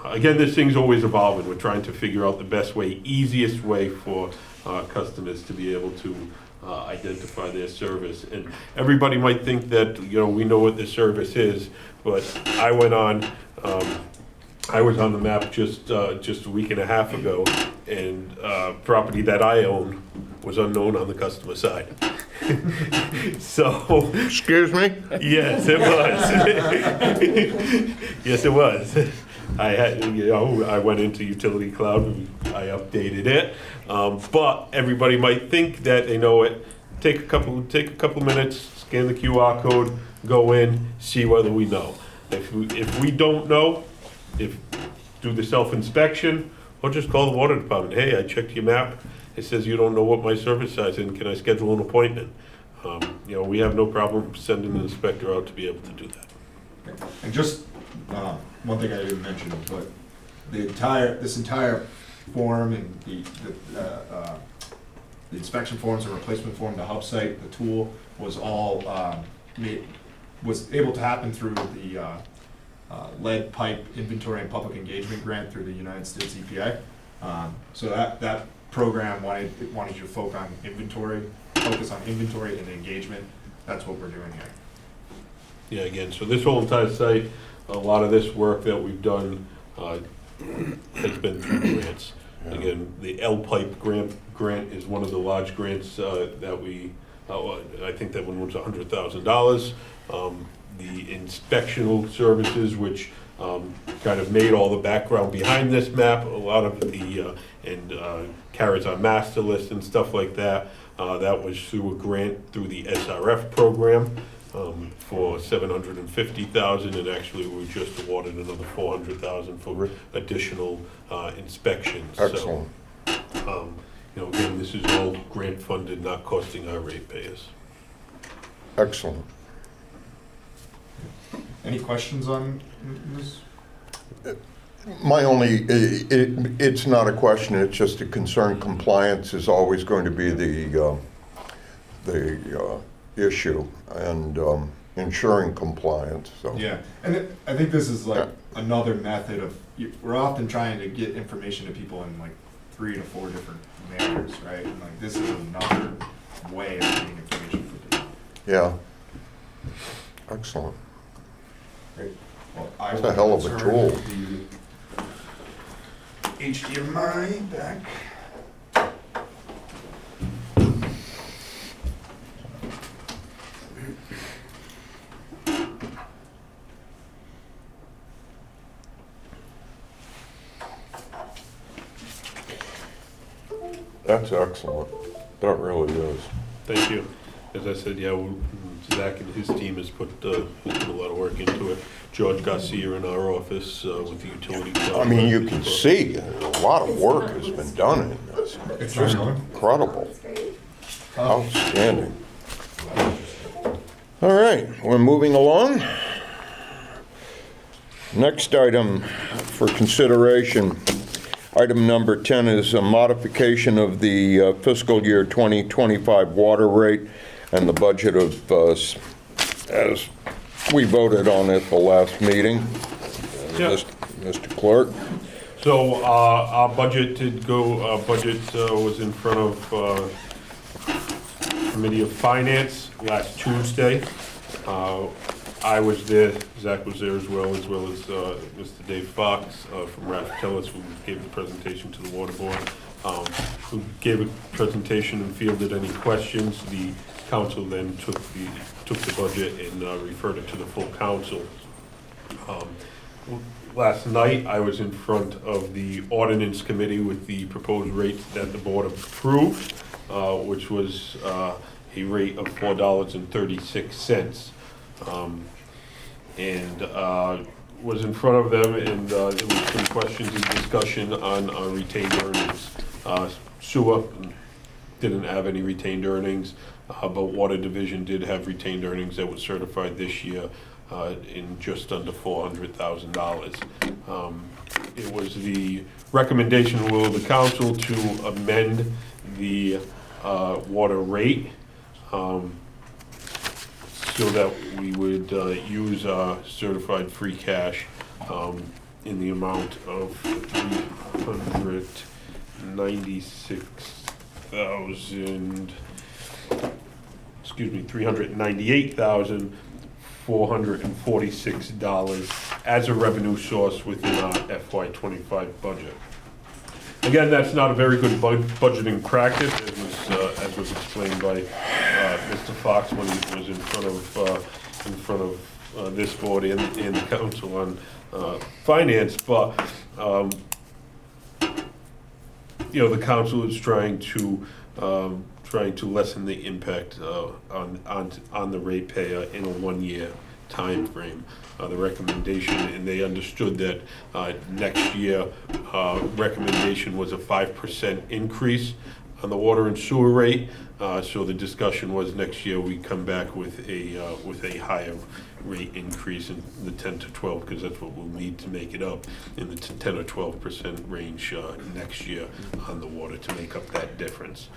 Again, this thing's always evolving. We're trying to figure out the best way, easiest way for customers to be able to identify their service. And everybody might think that we know what the service is, but I was on the map just a week and a half ago, and property that I own was unknown on the customer side. So. Excuse me? Yes, it was. Yes, it was. I went into Utility Cloud and I updated it. But everybody might think that they know it. Take a couple minutes, scan the QR code, go in, see whether we know. If we don't know, do the self-inspection, or just call the water department. Hey, I checked your map. It says you don't know what my service size is, and can I schedule an appointment? We have no problem sending an inspector out to be able to do that. And just one thing I didn't mention, but this entire form and the inspection forms, the replacement form, the hub site, the tool was all was able to happen through the lead pipe inventory and public engagement grant through the United States EPA. So that program wanted you to focus on inventory focus on inventory and engagement, that's what we're doing here. Yeah, again, so this whole entire site, a lot of this work that we've done has been through grants. Again, the L-Pipe grant is one of the large grants that we, I think that one was $100,000. The inspectional services, which kind of made all the background behind this map, a lot of the, carries our master list and stuff like that. That was through a grant through the SRF program for $750,000, and actually we just awarded another $400,000 for additional inspections. Excellent. So, again, this is all grant funded, not costing our ratepayers. Excellent. Any questions on this? My only, it's not a question, it's just a concern. Compliance is always going to be the issue, and ensuring compliance, so. Yeah, and I think this is like another method of, we're often trying to get information to people in like 3 to 4 different manners, right? And like this is another way of getting information for people. Yeah. Excellent. Great. Well, I It's will a hell of a return tool. the HDMI back. That's excellent. That really is. Thank you. As I said, yeah, Zach and his team has put a lot of work into it. George Garcia in our office with the utility. I mean, you can see a lot of work has been done in this. It's just incredible. Outstanding. All right, we're moving along. Next item for consideration, item number 10 is a modification of the fiscal year 2025 water rate and the budget of, as we voted on at the last meeting. Yeah. Mr. Clerk. So our budget did go, budget was in front of Committee of Finance last Tuesday. I was there, Zach was there as well as Mr. Dave Fox from Raftellus, who gave the presentation to the Water Board, who gave a presentation and fielded any questions. The council then took the budget and referred it to the full council. Last night, I was in front of the ordinance committee with the proposed rates that the board approved, which was a rate of $4.36. And was in front of them, and there was some questions and discussion on retained earnings. Sewer didn't have any retained earnings, but Water Division did have retained earnings that was certified this year in just under $400,000. It was the recommendation and will of the council to amend the water rate so that we would use certified free cash in the amount of $398,446 as a revenue source within our FY25 budget. Again, that's not a very good budgeting practice, as was explained by Mr. Fox when he was in front of this board and the council on finance. But the council is trying to lessen the impact on the ratepayer in a 1-year time frame. The recommendation, and they understood that next year recommendation was a 5% increase on the water and sewer rate. So the discussion was next year we come back with a higher rate increase in the 10 to 12, because that's what we'll need to make it up in the 10 or 12% range next year on the water to make up that difference.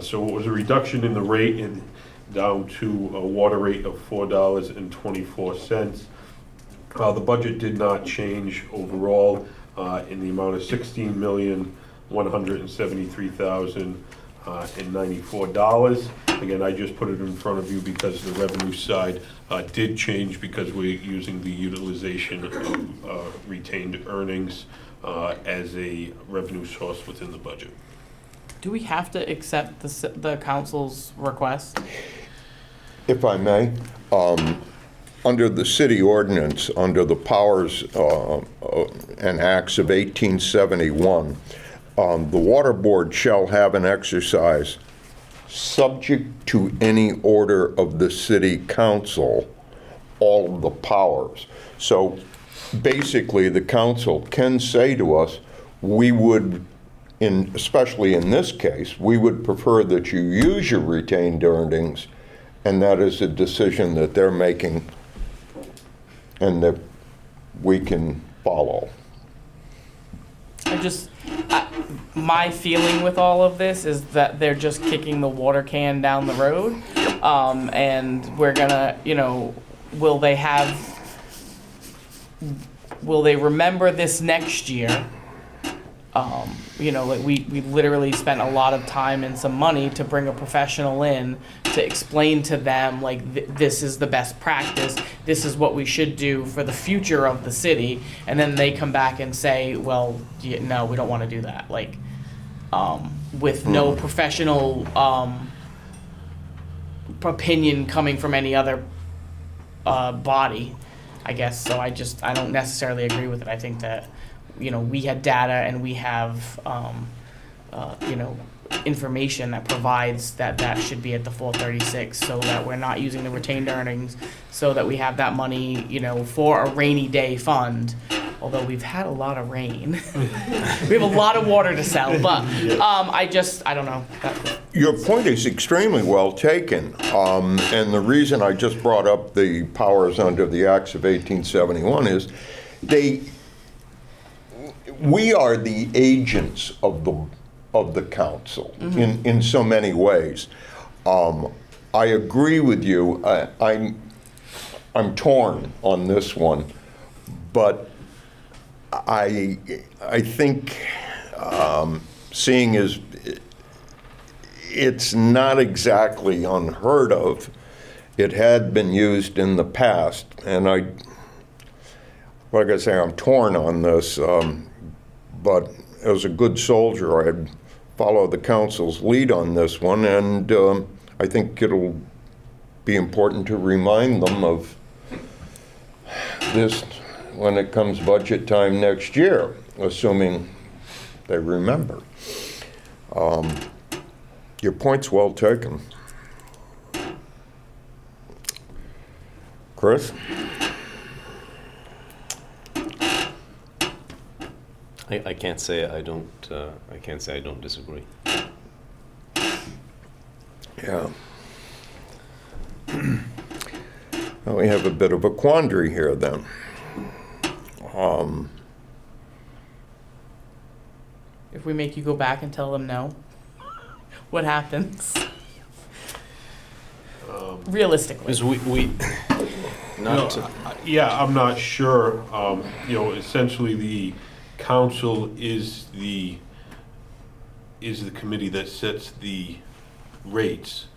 So it was a reduction in the rate and down to a water rate of $4.24. The budget did not change overall in the amount of $16,173,094. Again, I just put it in front of you because the revenue side did change because we're using the utilization of retained earnings as a revenue source within the budget. Do we have to accept the council's request? If I may, under the city ordinance, under the powers and acts of 1871, the water board shall have an exercise subject to any order of the city council, all of the powers. So basically, the council can say to us, we would, especially in this case, we would prefer that you use your retained earnings, and that is a decision that they're making and that we can follow. My feeling with all of this is that they're just kicking the water can down the road. And we're gonna, will they remember this next year? Like we literally spent a lot of time and some money to bring a professional in to explain to them, like, this is the best practice, this is what we should do for the future of the city, and then they come back and say, well, no, we don't want to do that, like, with no professional opinion coming from any other body, I guess. So I don't necessarily agree with it. I think that, we had data and we have, information that provides that should be at the 436, so that we're not using the retained earnings, so that we have that money, for a rainy day fund. Although we've had a lot of rain. We have a lot of water to sell, but I don't know. Your point is extremely well taken, and the reason I just brought up the powers under the Acts of 1871 is we are the agents of the council in so many ways. I agree with you. I'm torn on this one, but I think seeing as it's not exactly unheard of, it had been used in the past, and like I say, I'm torn on this. But as a good soldier, I'd follow the council's lead on this one, and I think it'll be important to remind them of this when it comes budget time next year, assuming they remember. Your point's well taken. Chris? I can't say I don't. I can't say I don't disagree. Yeah. Well, we have a bit of a quandary here then. If we make you go back and tell them no, what happens? Realistically. Because we not to, Yeah, I'm not sure. Essentially the council is the committee that sets the rates,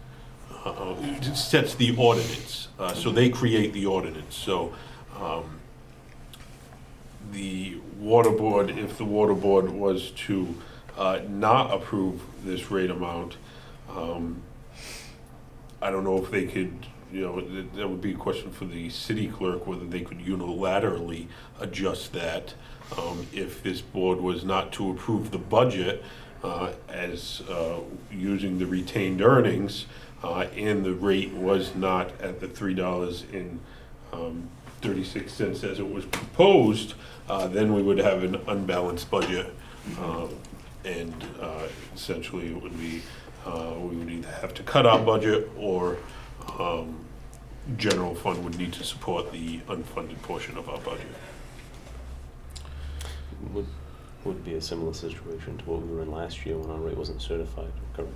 sets the ordinance. So they create the ordinance. So the water board, if the water board was to not approve this rate amount, I don't know if they could, that would be a question for the city clerk, whether they could unilaterally adjust that. If this board was not to approve the budget as using the retained earnings, and the rate was not at the $3.36 as it was proposed, then we would have an unbalanced budget, and essentially it would be we would either have to cut our budget, or general fund would need to support the unfunded portion of our budget. would be a similar situation to what we were in last year when our rate wasn't certified, correct?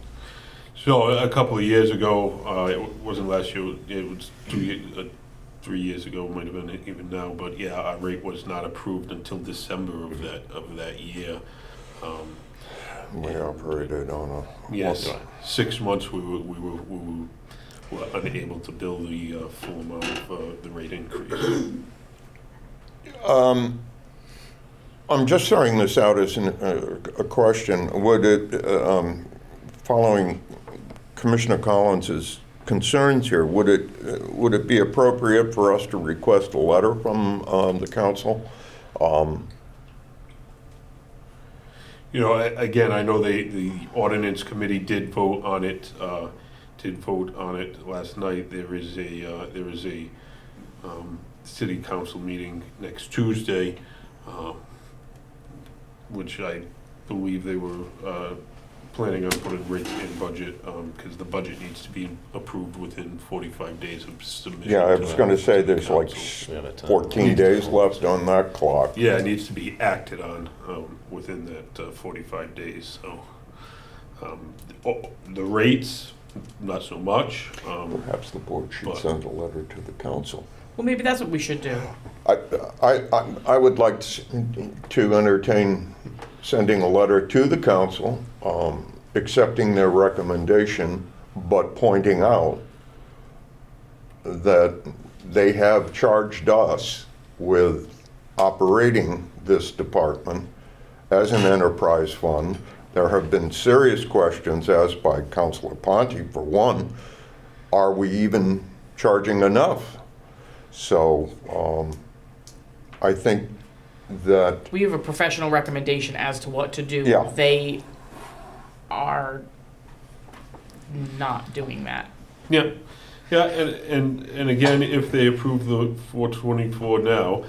So a couple of years ago, it wasn't last year, it was 3 years ago, might have been even now, but yeah, our rate was not approved until December of that year. We operated on a. Yes, Right. 6 months we were unable to bill the full amount of the rate increase. I'm just throwing this out as a question. Would it, following Commissioner Collins's concerns here, would it be appropriate for us to request a letter from the council? You know, again, I know the ordinance committee did vote on it last night. There is a city council meeting next Tuesday, which I believe they were planning on putting rates in budget, because the budget needs to be approved within 45 days of submission. Yeah, I was going to say there's like We have a time. 14 days left on that clock. Yeah, it needs to be acted on within that 45 days, so. The rates, not so much. Perhaps the board should But- send a letter to the council. Well, maybe that's what we should do. I would like to entertain sending a letter to the council, accepting their recommendation, but pointing out that they have charged us with operating this department as an enterprise fund. There have been serious questions asked by Councilor Ponte, for one, are we even charging enough? So I think that, We have a professional recommendation as to what to do. Yeah. They are not doing that. Yeah, yeah, and again, if they approve the 424 now,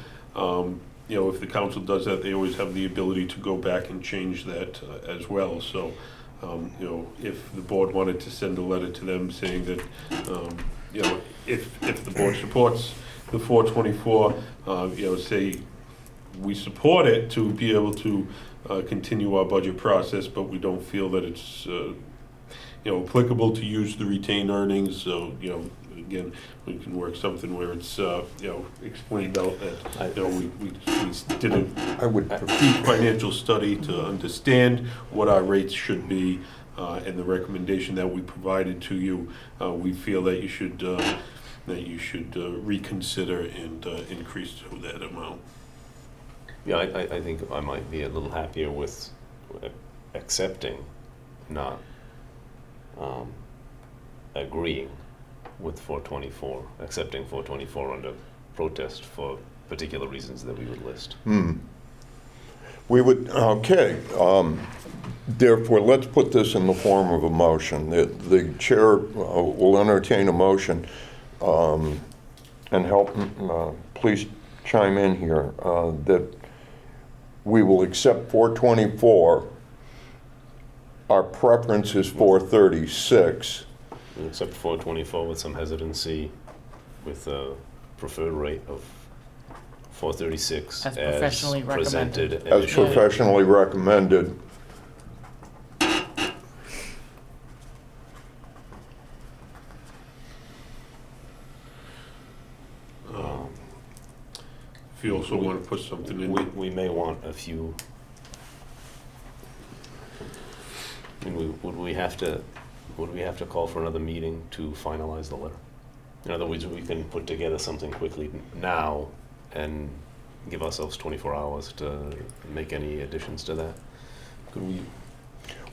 you know, if the council does that, they always have the ability to go back and change that as well. So, you know, if the board wanted to send a letter to them saying that, you know, if the board supports the 424, you know, say we support it to be able to continue our budget process, but we don't feel that it's, you know, applicable to use the retained earnings. So, you know, again, we can work something where it's, you know, explained out that, you know, we did I would, a financial study to understand what our rates should be, and the recommendation that we provided to you. We feel that you should reconsider and increase to that amount. Yeah, I think I might be a little happier with accepting, not agreeing with 424, accepting 424 under protest for particular reasons that we would list. we would, okay. Therefore, let's put this in the form of a motion. The chair will entertain a motion, and help, please chime in here, that we will accept 424. Our preference is 436. We accept 424 with some hesitancy, with a preferred rate of 436 As professionally presented recommended. As initially. professionally recommended. If you also want to put something in. We may want a few. I mean, would we have to call for another meeting to finalize the letter? In other words, we can put together something quickly now and give ourselves 24 hours to make any additions to that. Could we?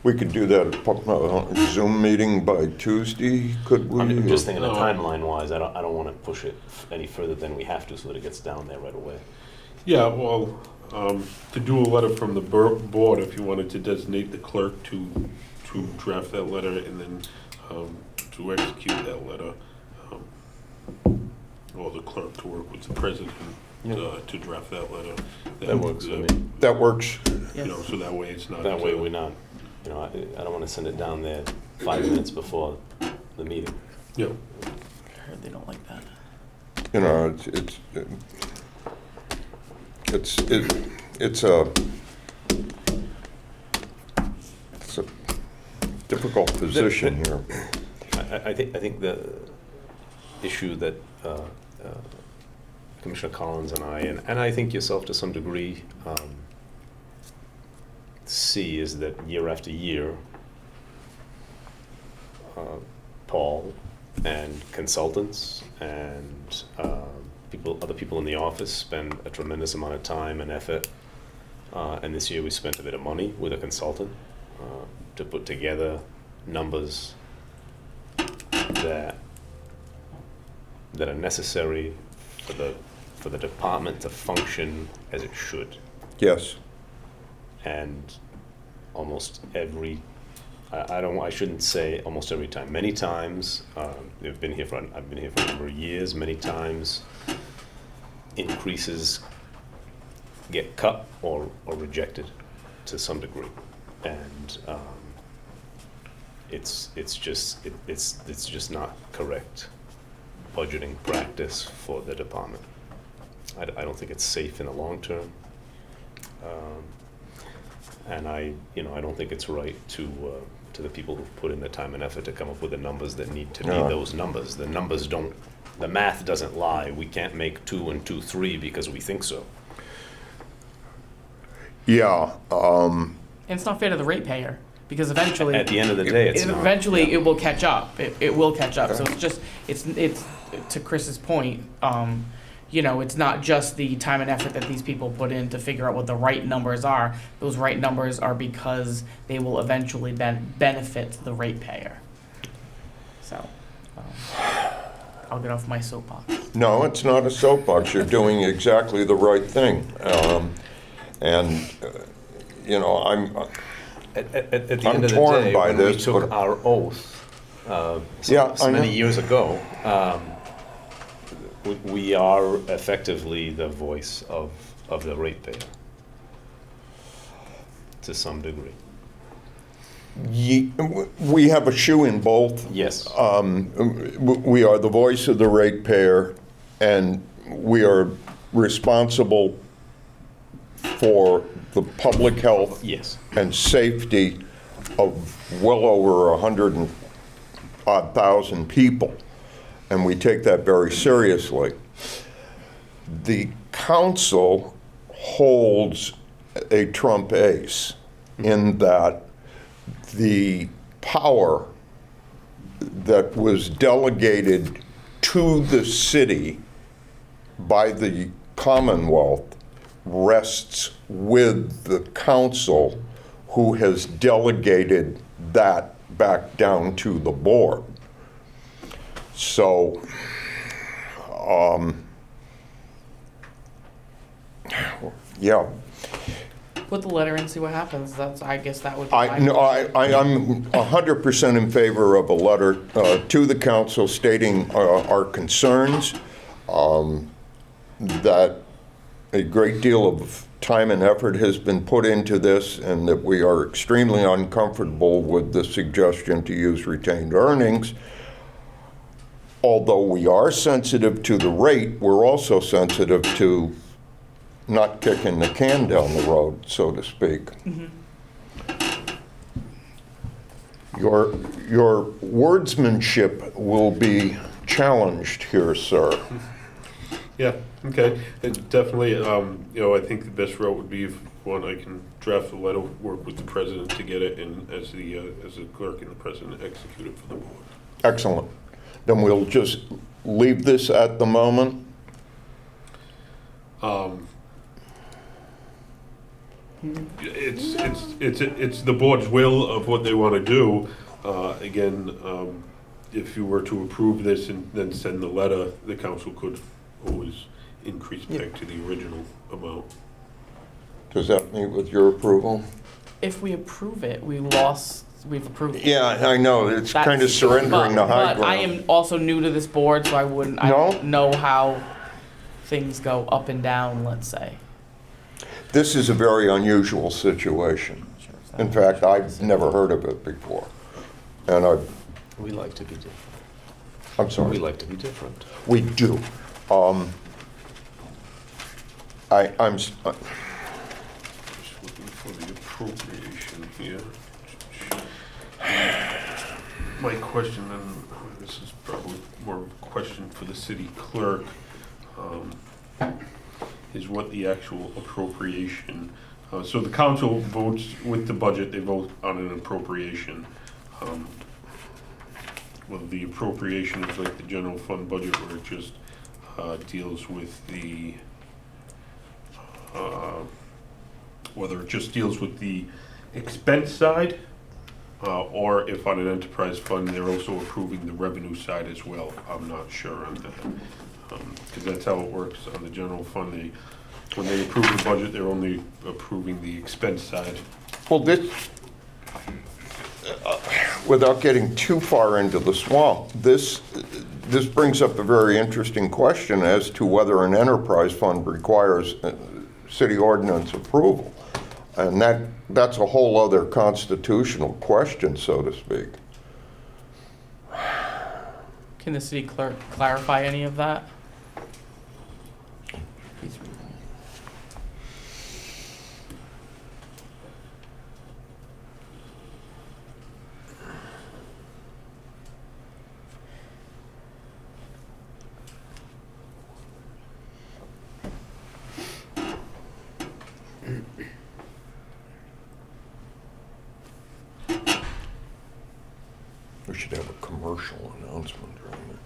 We could do that at a Zoom meeting by Tuesday, could we? I'm just thinking of No. timeline-wise, I don't want to push it any further than we have to so that it gets down there right away. Yeah, well, to do a letter from the board, if you wanted to designate the clerk to draft that letter and then to execute that letter, or the clerk to work with the president to draft that letter. That works for me. That works. You know, so that way it's not. That way we're not, you know, I don't want to send it down there 5 minutes before the meeting. Yeah. I heard they don't like that. You know, it's a difficult position here. I think the issue that Commissioner Collins and I, and I think yourself to some degree, see is that year after year, Paul and consultants and other people in the office spend a tremendous amount of time and effort. And this year we spent a bit of money with a consultant to put together numbers that are necessary for the department to function as it should. Yes. And almost every, I shouldn't say almost every time. Many times, I've been here for a number of years. Many times, increases get cut or rejected to some degree, and it's just not correct budgeting practice for the department. I don't think it's safe in the long term. And I don't think it's right to the people who've put in the time and effort to come up with the numbers that need to be those numbers. The math doesn't lie. We can't make 2 and 2 3 because we think so. Yeah. And it's not fair to the ratepayer, because eventually, At the end of the day, it's not. eventually Yeah. it will catch up. It will catch up. So it's to Chris's point. It's not just the time and effort that these people put in to figure out what the right numbers are. Those right numbers are because they will eventually benefit the ratepayer. So, I'll get off my soapbox. No, it's not a soapbox. You're doing exactly the right thing. I'm At the I'm end of the torn day, by when we this, took but- our oath Yeah, so I know. many years ago, we are effectively the voice of the ratepayer to some degree. We have a shoe in both. Yes. We are the voice of the ratepayer, and we are responsible for the public health Yes. and safety of well over 100,000 people, and we take that very seriously. The council holds a trump ace in that the power that was delegated to the city by the Commonwealth rests with the council, who has delegated that back down to the board. So, yeah. Put the letter in, see what happens. I guess that would be I'm 100% in favor of a letter to the council stating our concerns, that a great deal of time and effort has been put into this, and that we are extremely uncomfortable with the suggestion to use retained earnings. Although we are sensitive to the rate, we're also sensitive to not kicking the can down the road, so to speak. Mm-hmm. Your wordsmanship will be challenged here, sir. Yeah, okay. And definitely, I think the best route would be if, one, I can draft the letter, work with the president to get it, and as the clerk and the president execute it for the board. Excellent. Then we'll just leave this at the moment. It's the board's will of what they want to do. Again, if you were to approve this and then send the letter, the council could always increase back to the original amount. Does that meet with your approval? If we approve it, we've approved it. Yeah, I know. It's kind of That's- surrendering the high But I ground. am also new to this board, so I don't know how things go up and down, let's say. This is a very unusual situation. In fact, I've never heard of it before. And We like to be different. I'm sorry. We like to be different. We do. I'm Just looking for the appropriation here. My question, and this is probably more of a question for the city clerk, is what the actual appropriation So the council votes with the budget, they vote on an appropriation. Well, the appropriation is like the general fund budget where it just deals with the, whether it just deals with the expense side, or if on an enterprise fund, they're also approving the revenue side as well. I'm not sure on that. Because that's how it works on the general fund. When they approve the budget, they're only approving the expense side. Well, this, without getting too far into the swamp, this brings up a very interesting question as to whether an enterprise fund requires city ordinance approval. And that's a whole other constitutional question, so to speak. Can the city clerk clarify any of that? We should have a commercial announcement during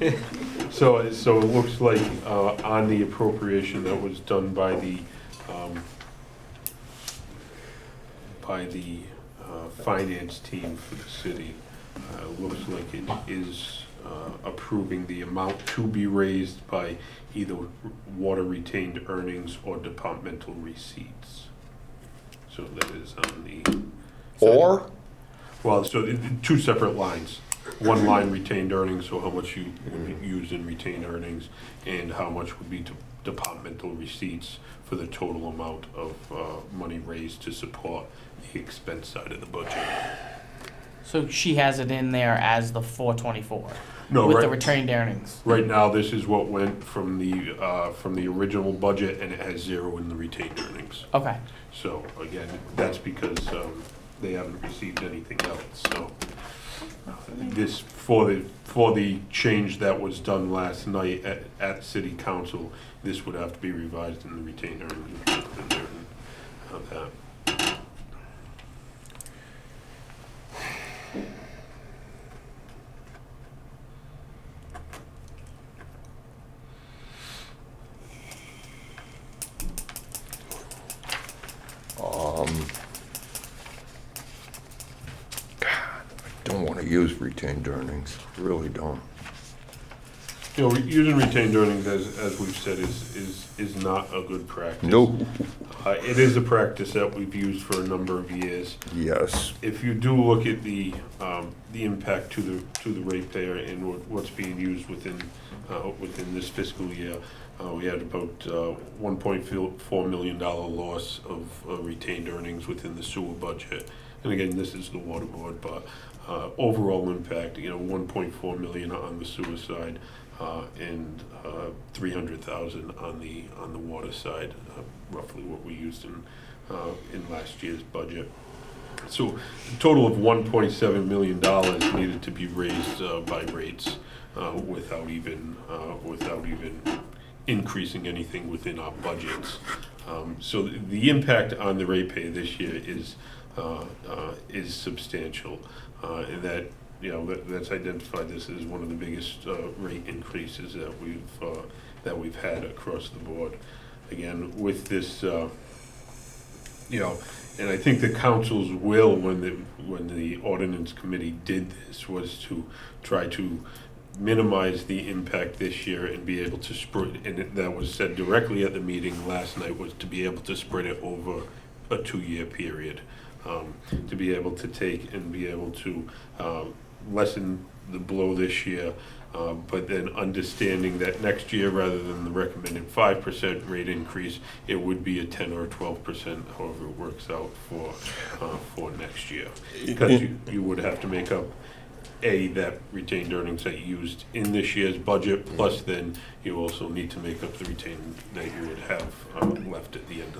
it. So it looks like on the appropriation that was done by the finance team for the city, looks like it is approving the amount to be raised by either water retained earnings or departmental receipts. So that is on the. Or? Well, so two separate lines. One line retained earnings, so how much you would use in retained earnings, and how much would be to departmental receipts for the total amount of money raised to support the expense side of the budget. So she has it in there as the 424 No, with right, the retained earnings. right now, this is what went from the original budget, and it has 0 in the retained earnings. Okay. So again, that's because they haven't received anything else, so. This, for the change that was done last night at city council, this would have to be revised in the retained earnings. That. Don't want to use retained earnings, really don't. You know, using retained earnings, as we've said, is not a good practice. No. It is a practice that we've used for a number of years. Yes. If you do look at the impact to the ratepayer and what's being used within this fiscal year, we had about $1.4 million loss of retained earnings within the sewer budget. And again, this is the water board, but overall impact, you know, 1.4 million on the sewer side, and 300,000 on the water side, roughly what we used in last year's budget. So a total of $1.7 million needed to be raised by rates without even increasing anything within our budgets. So the impact on the ratepayer this year is substantial, and that, you know, that's identified this as one of the biggest rate increases that we've had across the board. Again, with this, you know, and I think the council's will when the ordinance committee did this was to try to minimize the impact this year and be able to spread, and that was said directly at the meeting last night, was to be able to spread it over a 2-year period, to be able to take and be able to lessen the blow this year, but then understanding that next year, rather than the recommended 5% rate increase, it would be a 10 or 12%, however it works out for next year, because you would have to make up that retained earnings that you used in this year's budget, plus then you also need to make up the retained that you would have left at the end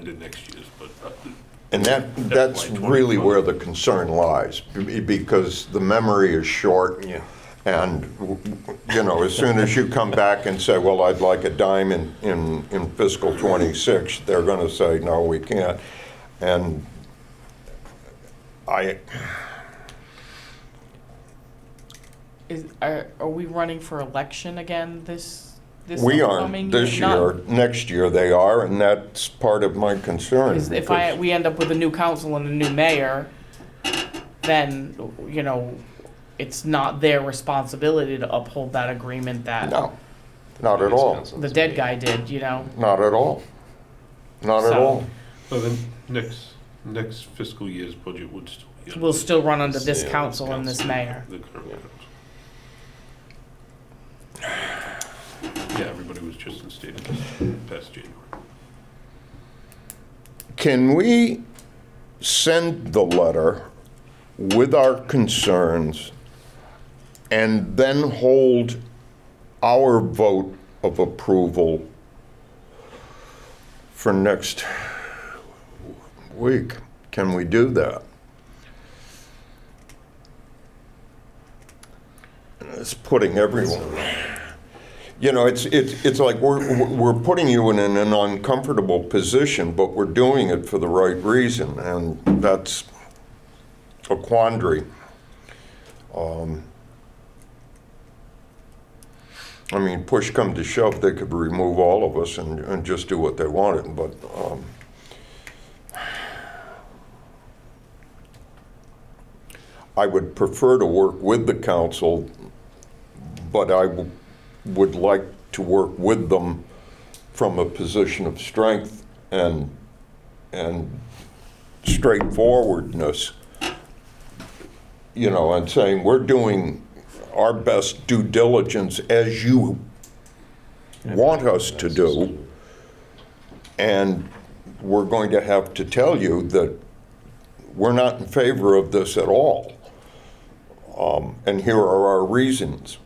of next year's budget. And that's really where the concern lies, because the memory is short. Yeah. And, you know, as soon as you come back and say, well, I'd like a dime in fiscal '26, they're gonna say, no, we can't. And Are we running for election again this we upcoming aren't this year, next year they are, and that's part of my concern. Because if because- we end up with a new council and a new mayor, then, you know, it's not their responsibility to uphold that agreement that No, not at all, the dead guy did, you know? not at all, not at So- all. So then, next fiscal year's budget would still be. We'll still run under this Yeah, council and this mayor. The current council. Yeah, everybody was just instated this past January. Can we send the letter with our concerns and then hold our vote of approval for next week? Can we do that? It's putting everyone, you know, it's like we're putting you in an uncomfortable position, but we're doing it for the right reason, and that's a quandary. I mean, push come to shove, they could remove all of us and just do what they wanted, but I would prefer to work with the council, but I would like to work with them from a position of strength and straightforwardness, you know, and saying we're doing our best due diligence as you want us to do, and we're going to have to tell you that we're not in favor of this at all. And here are our reasons.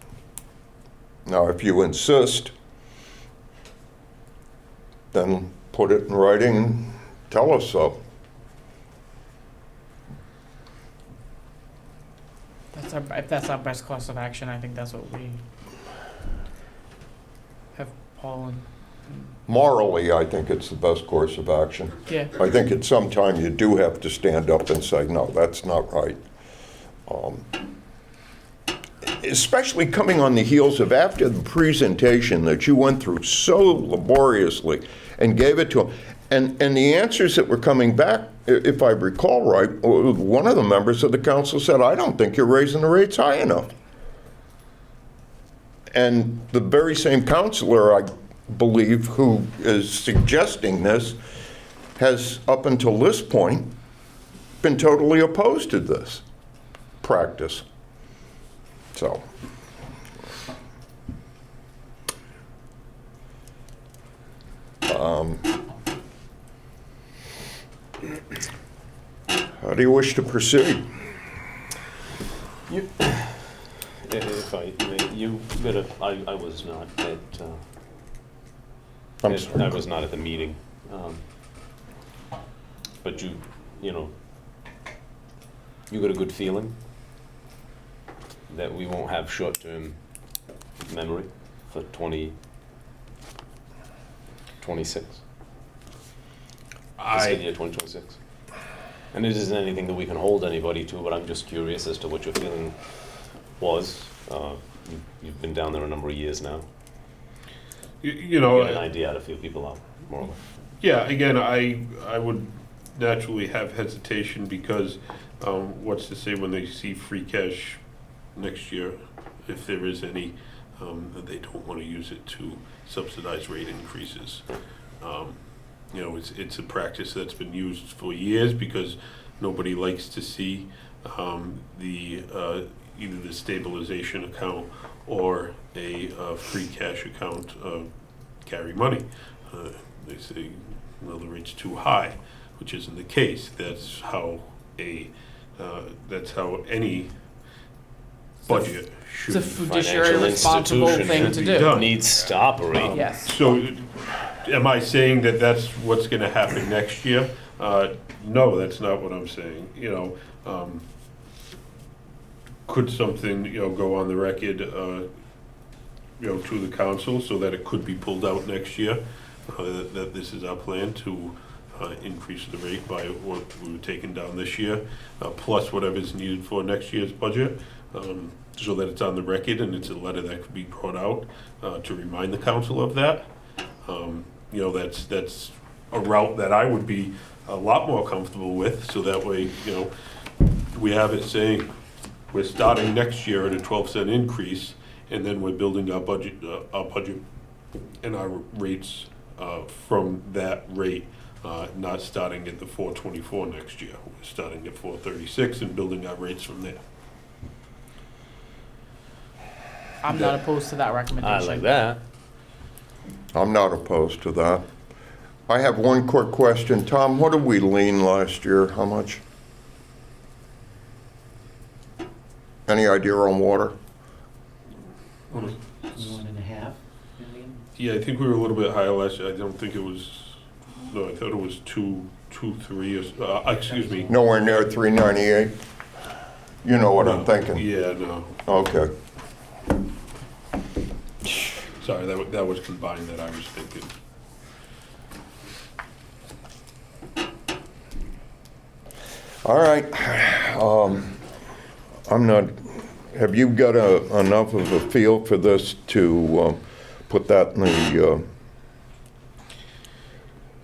Now, if you insist, then put it in writing and tell us so. If that's our best course of action, I think that's what we have Paul and, Morally, I think it's the best course of action. yeah. I think at some time you do have to stand up and say, no, that's not right. Especially coming on the heels of after the presentation that you went through so laboriously and gave it to them. And the answers that were coming back, if I recall right, one of the members of the council said, I don't think you're raising the rates high enough. And the very same counselor, I believe, who is suggesting this, has up until this point been totally opposed to this practice. So. How do you wish to proceed? If I may, you better, I was not at, I'm sorry. I was not at the meeting. But you know, you got a good feeling that we won't have short-term memory for 2026? Fiscal year 2026? And it isn't anything that we can hold anybody to, but I'm just curious as to what your feeling was. You've been down there a number of years now. You know, Get an idea how to feel people out, more or less. yeah, again, I would naturally have hesitation because what's to say when they see free cash next year, if there is any, they don't want to use it to subsidize rate increases. You know, it's a practice that's been used for years because nobody likes to see either the stabilization account or a free cash account carry money. They say, well, the rate's too high, which isn't the case. That's how any budget It's a should. fiduciary Financial responsible institution thing to should be do. done. Needs to operate. Yes. So, am I saying that that's what's gonna happen next year? No, that's not what I'm saying, you know. could something, go on the record, to the council so that it could be pulled out next year? That this is our plan to increase the rate by what we were taking down this year, plus whatever's needed for next year's budget, so that it's on the record and it's a letter that could be brought out to remind the council of that. That's a route that I would be a lot more comfortable with, so that way, we have it saying we're starting next year at a 12-cent increase, and then we're building our budget and our rates from that rate, not starting at the 424 next year. We're starting at 436 and building our rates from there. I'm not opposed to that I recommendation. like that. I'm not opposed to that. I have one quick question. Tom, what did we lean last year? How much? Any idea on water? 1.5 million? Yeah, I think we were a little bit higher last year. I don't think it was, no, I thought it was 3, excuse me. Nowhere near 398? You know what I'm thinking? Yeah, no. Okay. Sorry, that was combined that I was thinking. All right. I'm not, have you got enough of a feel for this to put that in the,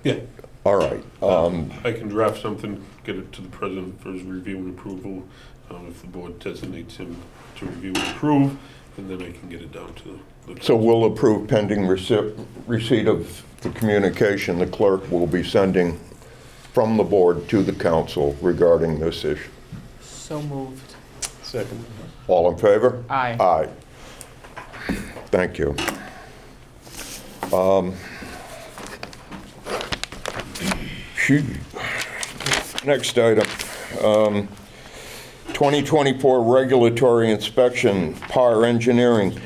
Yeah. all right. I can draft something, get it to the president for his review and approval, if the board designates him to review and approve, and then I can get it down to the. So we'll approve pending receipt of the communication the clerk will be sending from the board to the council regarding this issue. So moved. Second. All in favor? Aye. Aye. Thank you. Next item, 2024 regulatory inspection, PAR engineering.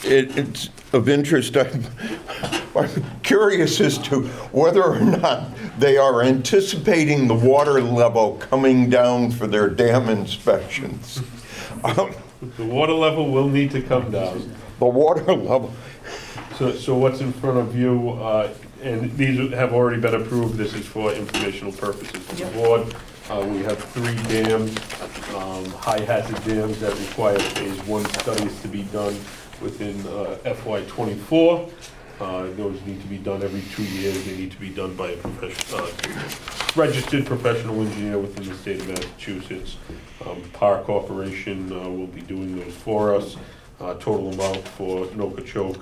It's of interest, I'm curious as to whether or not they are anticipating the water level coming down for their dam inspections. The water level will need to come down. The water level, So what's in front of you, and these have already been approved, this is for informational purposes for the board. We have 3 dams, high hazard dams that require phase 1 studies to be done within FY '24. Those need to be done every 2 years. They need to be done by a registered professional engineer within the state of Massachusetts. Power Corporation will be doing those for us. Total amount for Nokachoke,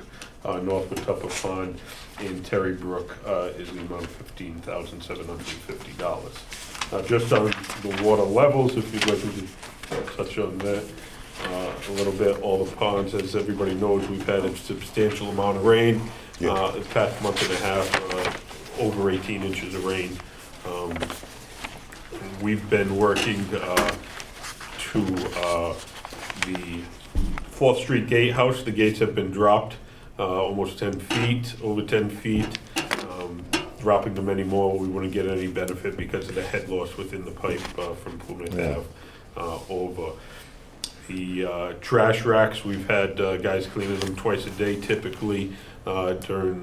North Watuppa Pond, and Terry Brook is the amount of $15,750. Just on the water levels, if you'd like me to touch on that a little bit, all the ponds, as everybody knows, we've had a substantial amount of rain. The past month and a half, over 18 inches of rain. We've been working to the 4th Street Gatehouse. The gates have been dropped almost 10 feet, over 10 feet. Dropping them anymore, we wouldn't get any benefit because of the head loss within the pipe from Plymouth Ave over. The trash racks, we've had guys cleaning them twice a day typically during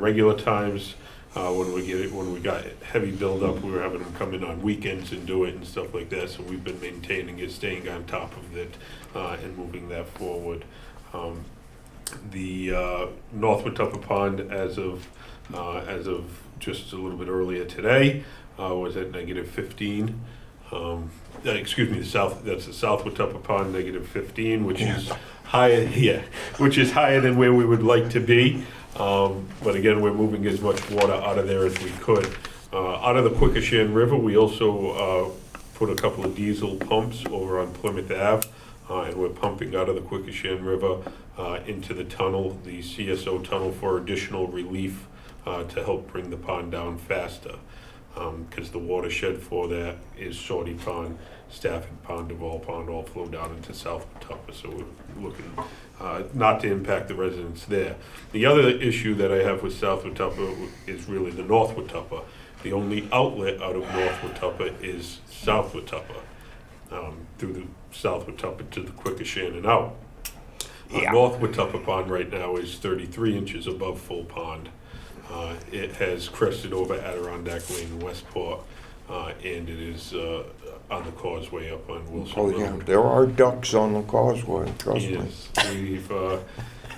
regular times. When we got heavy buildup, we were having them come in on weekends and do it and stuff like that. So we've been maintaining it, staying on top of it, and moving that forward. The North Watuppa Pond, as of just a little bit earlier today, was at -15. Excuse me, that's the South Watuppa Pond, -15, which is higher, which is higher than where we would like to be. But again, we're moving as much water out of there as we could. Out of the Quikasham River, we also put a couple of diesel pumps over on Plymouth Ave, and we're pumping out of the Quikasham River into the tunnel, the CSO tunnel, for additional relief to help bring the pond down faster. Because the watershed for that is Shorty Pond, Stafford Pond, Duval Pond, all flow down into South Watuppa. So we're looking not to impact the residents there. The other issue that I have with South Watuppa is really the North Watuppa. The only outlet out of North Watuppa is South Watuppa. through the South Watuppa to the Quikasham and out. Yeah. North Watuppa Pond right now is 33 inches above full pond. It has crested over Adirondack Lane in Westport, and it is on the causeway up on Wilson Oh, Road. yeah, there are ducks on the causeway, trust me. Yes, we've,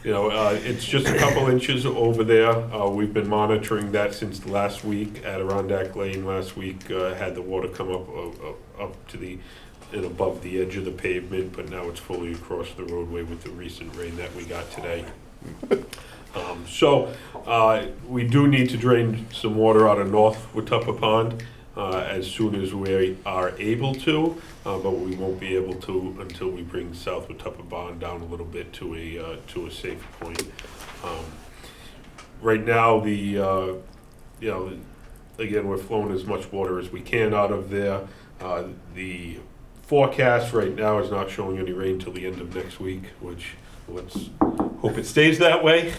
it's just a couple inches over there. We've been monitoring that since last week. Adirondack Lane last week had the water come up to the, and above the edge of the pavement, but now it's fully across the roadway with the recent rain that we got today. So we do need to drain some water out of North Watuppa Pond as soon as we are able to, but we won't be able to until we bring South Watuppa Pond down a little bit to a safe point. Right now, again, we're flowing as much water as we can out of there. The forecast right now is not showing any rain till the end of next week, which let's hope it stays that way.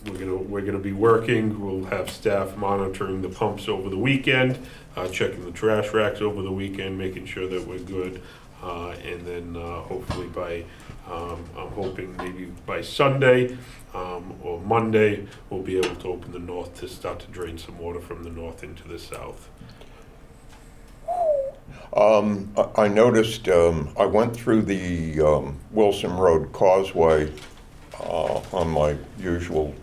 We're gonna be working. We'll have staff monitoring the pumps over the weekend, checking the trash racks over the weekend, making sure that we're good, and then hopefully I'm hoping maybe by Sunday or Monday we'll be able to open the north to start to drain some water from the north into the south. I noticed, I went through the Wilson Road Causeway on my usual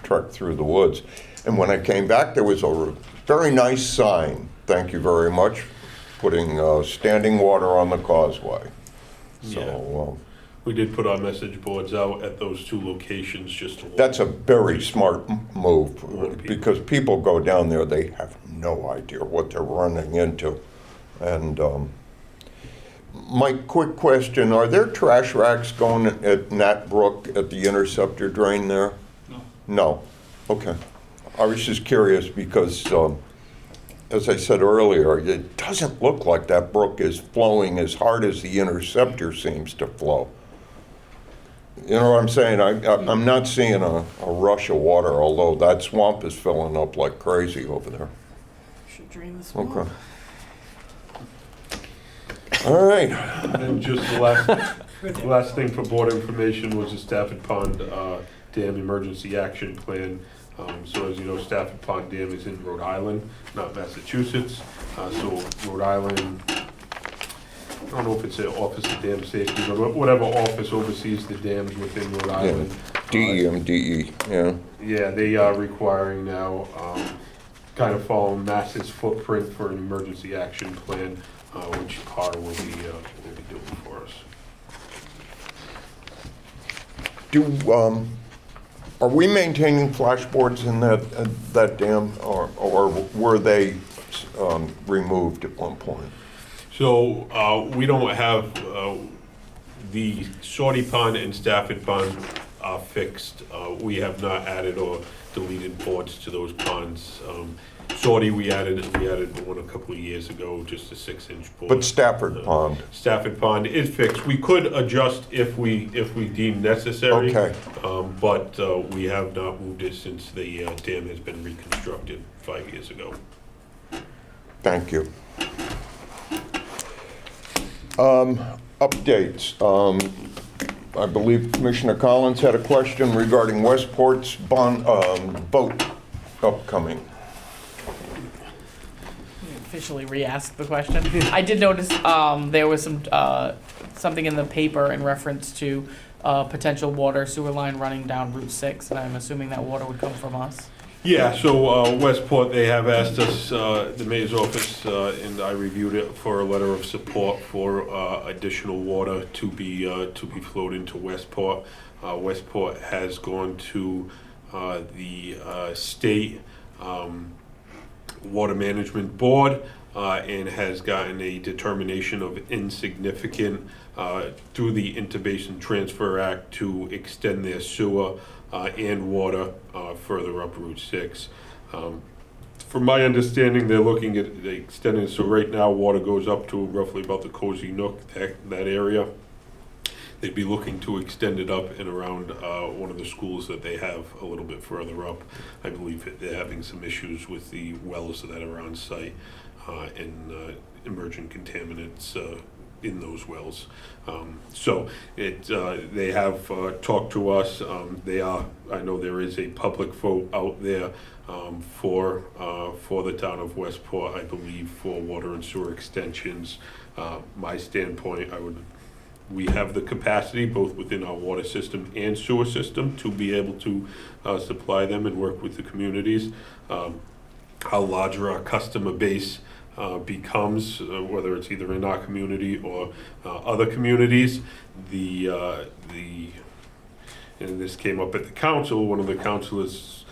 trek through the woods, and when I came back there was a very nice sign, thank you very much, putting standing water on the causeway. So We did put our message boards out at those two locations just to. that's a very smart move, Warn people. because people go down there, they have no idea what they're running into. And my quick question, are there trash racks going at Nat Brook at the interceptor drain there? No. No, okay. I was just curious because, as I said earlier, it doesn't look like that brook is flowing as hard as the interceptor seems to flow. You know what I'm saying? I'm not seeing a rush of water, although that swamp is filling up like crazy over there. Should drain the swamp. Okay. All right. And then just the last thing for board information was the Stafford Pond Dam Emergency Action Plan. So as you know, Stafford Pond Dam is in Rhode Island, not Massachusetts. So Rhode Island, I don't know if it's the Office of Dam Safety, but whatever office oversees the dams within Rhode Island. DEMDE, yeah. Yeah, they are requiring now, kind of follow Mass's footprint for an emergency action plan, which CAR will be doing for us. Are we maintaining flashboards in that dam, or were they removed at one point? So we don't have, the Shorty Pond and Stafford Pond are fixed. We have not added or deleted boards to those ponds. Shorty, we added one a couple of years ago, just a 6-inch board. But Stafford Pond, Stafford Pond is fixed. We could adjust if we deem necessary. Okay. But we have not moved it since the dam has been reconstructed 5 years ago. thank you. Updates. I believe Commissioner Collins had a question regarding Westport's vote upcoming. Officially re-ask the question. I did notice there was something in the paper in reference to potential water sewer line running down Route 6, and I'm assuming that water would come from us. Yeah, so Westport, they have asked us, the mayor's office, and I reviewed it for a letter of support for additional water to be flowed into Westport. Westport has gone to the state water management board and has gotten a determination of insignificant through the Interbasin Transfer Act to extend their sewer and water further up Route 6. From my understanding, they're looking at extending, so right now water goes up to roughly about the Cozy Nook, that area. They'd be looking to extend it up and around one of the schools that they have a little bit further up. I believe they're having some issues with the wells that are on site. and emergent contaminants in those wells. So they have talked to us. I know there is a public vote out there for the town of Westport, I believe, for water and sewer extensions. My standpoint, we have the capacity, both within our water system and sewer system, to be able to supply them and work with the communities. How larger our customer base becomes, whether it's either in our community or other communities, and this came up at the council, one of the councilors,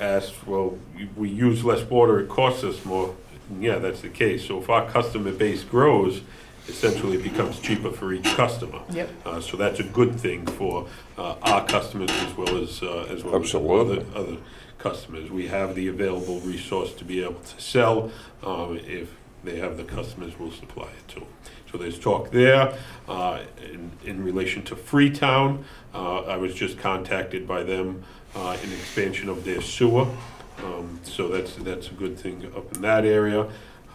asked, well, we use less water, it costs us more. And yeah, that's the case. So if our customer base grows, essentially it becomes cheaper for each customer. Yep. So that's a good thing for our customers as well as Absolutely. other customers. We have the available resource to be able to sell. If they have the customers, we'll supply it to them. So there's talk there. In relation to Freetown, I was just contacted by them in expansion of their sewer. So that's a good thing up in that area.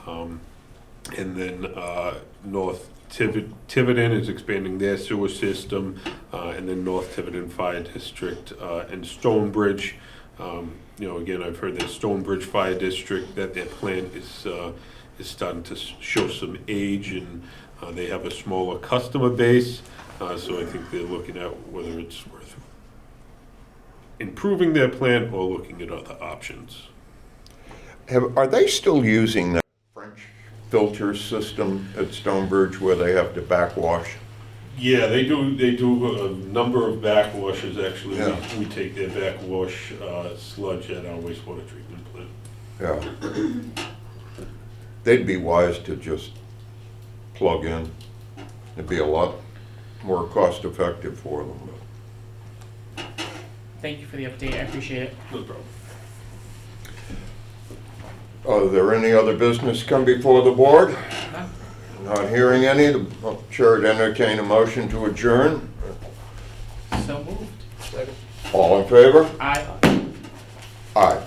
And then North Tiverton is expanding their sewer system, and then North Tiverton Fire District and Stonebridge. Again, I've heard that Stonebridge Fire District, that their plant is starting to show some age, and they have a smaller customer base. So I think they're looking at whether it's worth improving their plant or looking at other options. Are they still using that French filter system at Stonebridge where they have to backwash? Yeah, they do a number of backwashes, actually. Yeah. We take their backwash sludge at our wastewater treatment plant. Yeah. They'd be wise to just plug in. It'd be a lot more cost effective for them. Thank you for the update, I appreciate it. No problem. Are there any other business come before the board? Not hearing any, the chair would entertain a motion to adjourn. So moved. All in favor? Aye. Aye.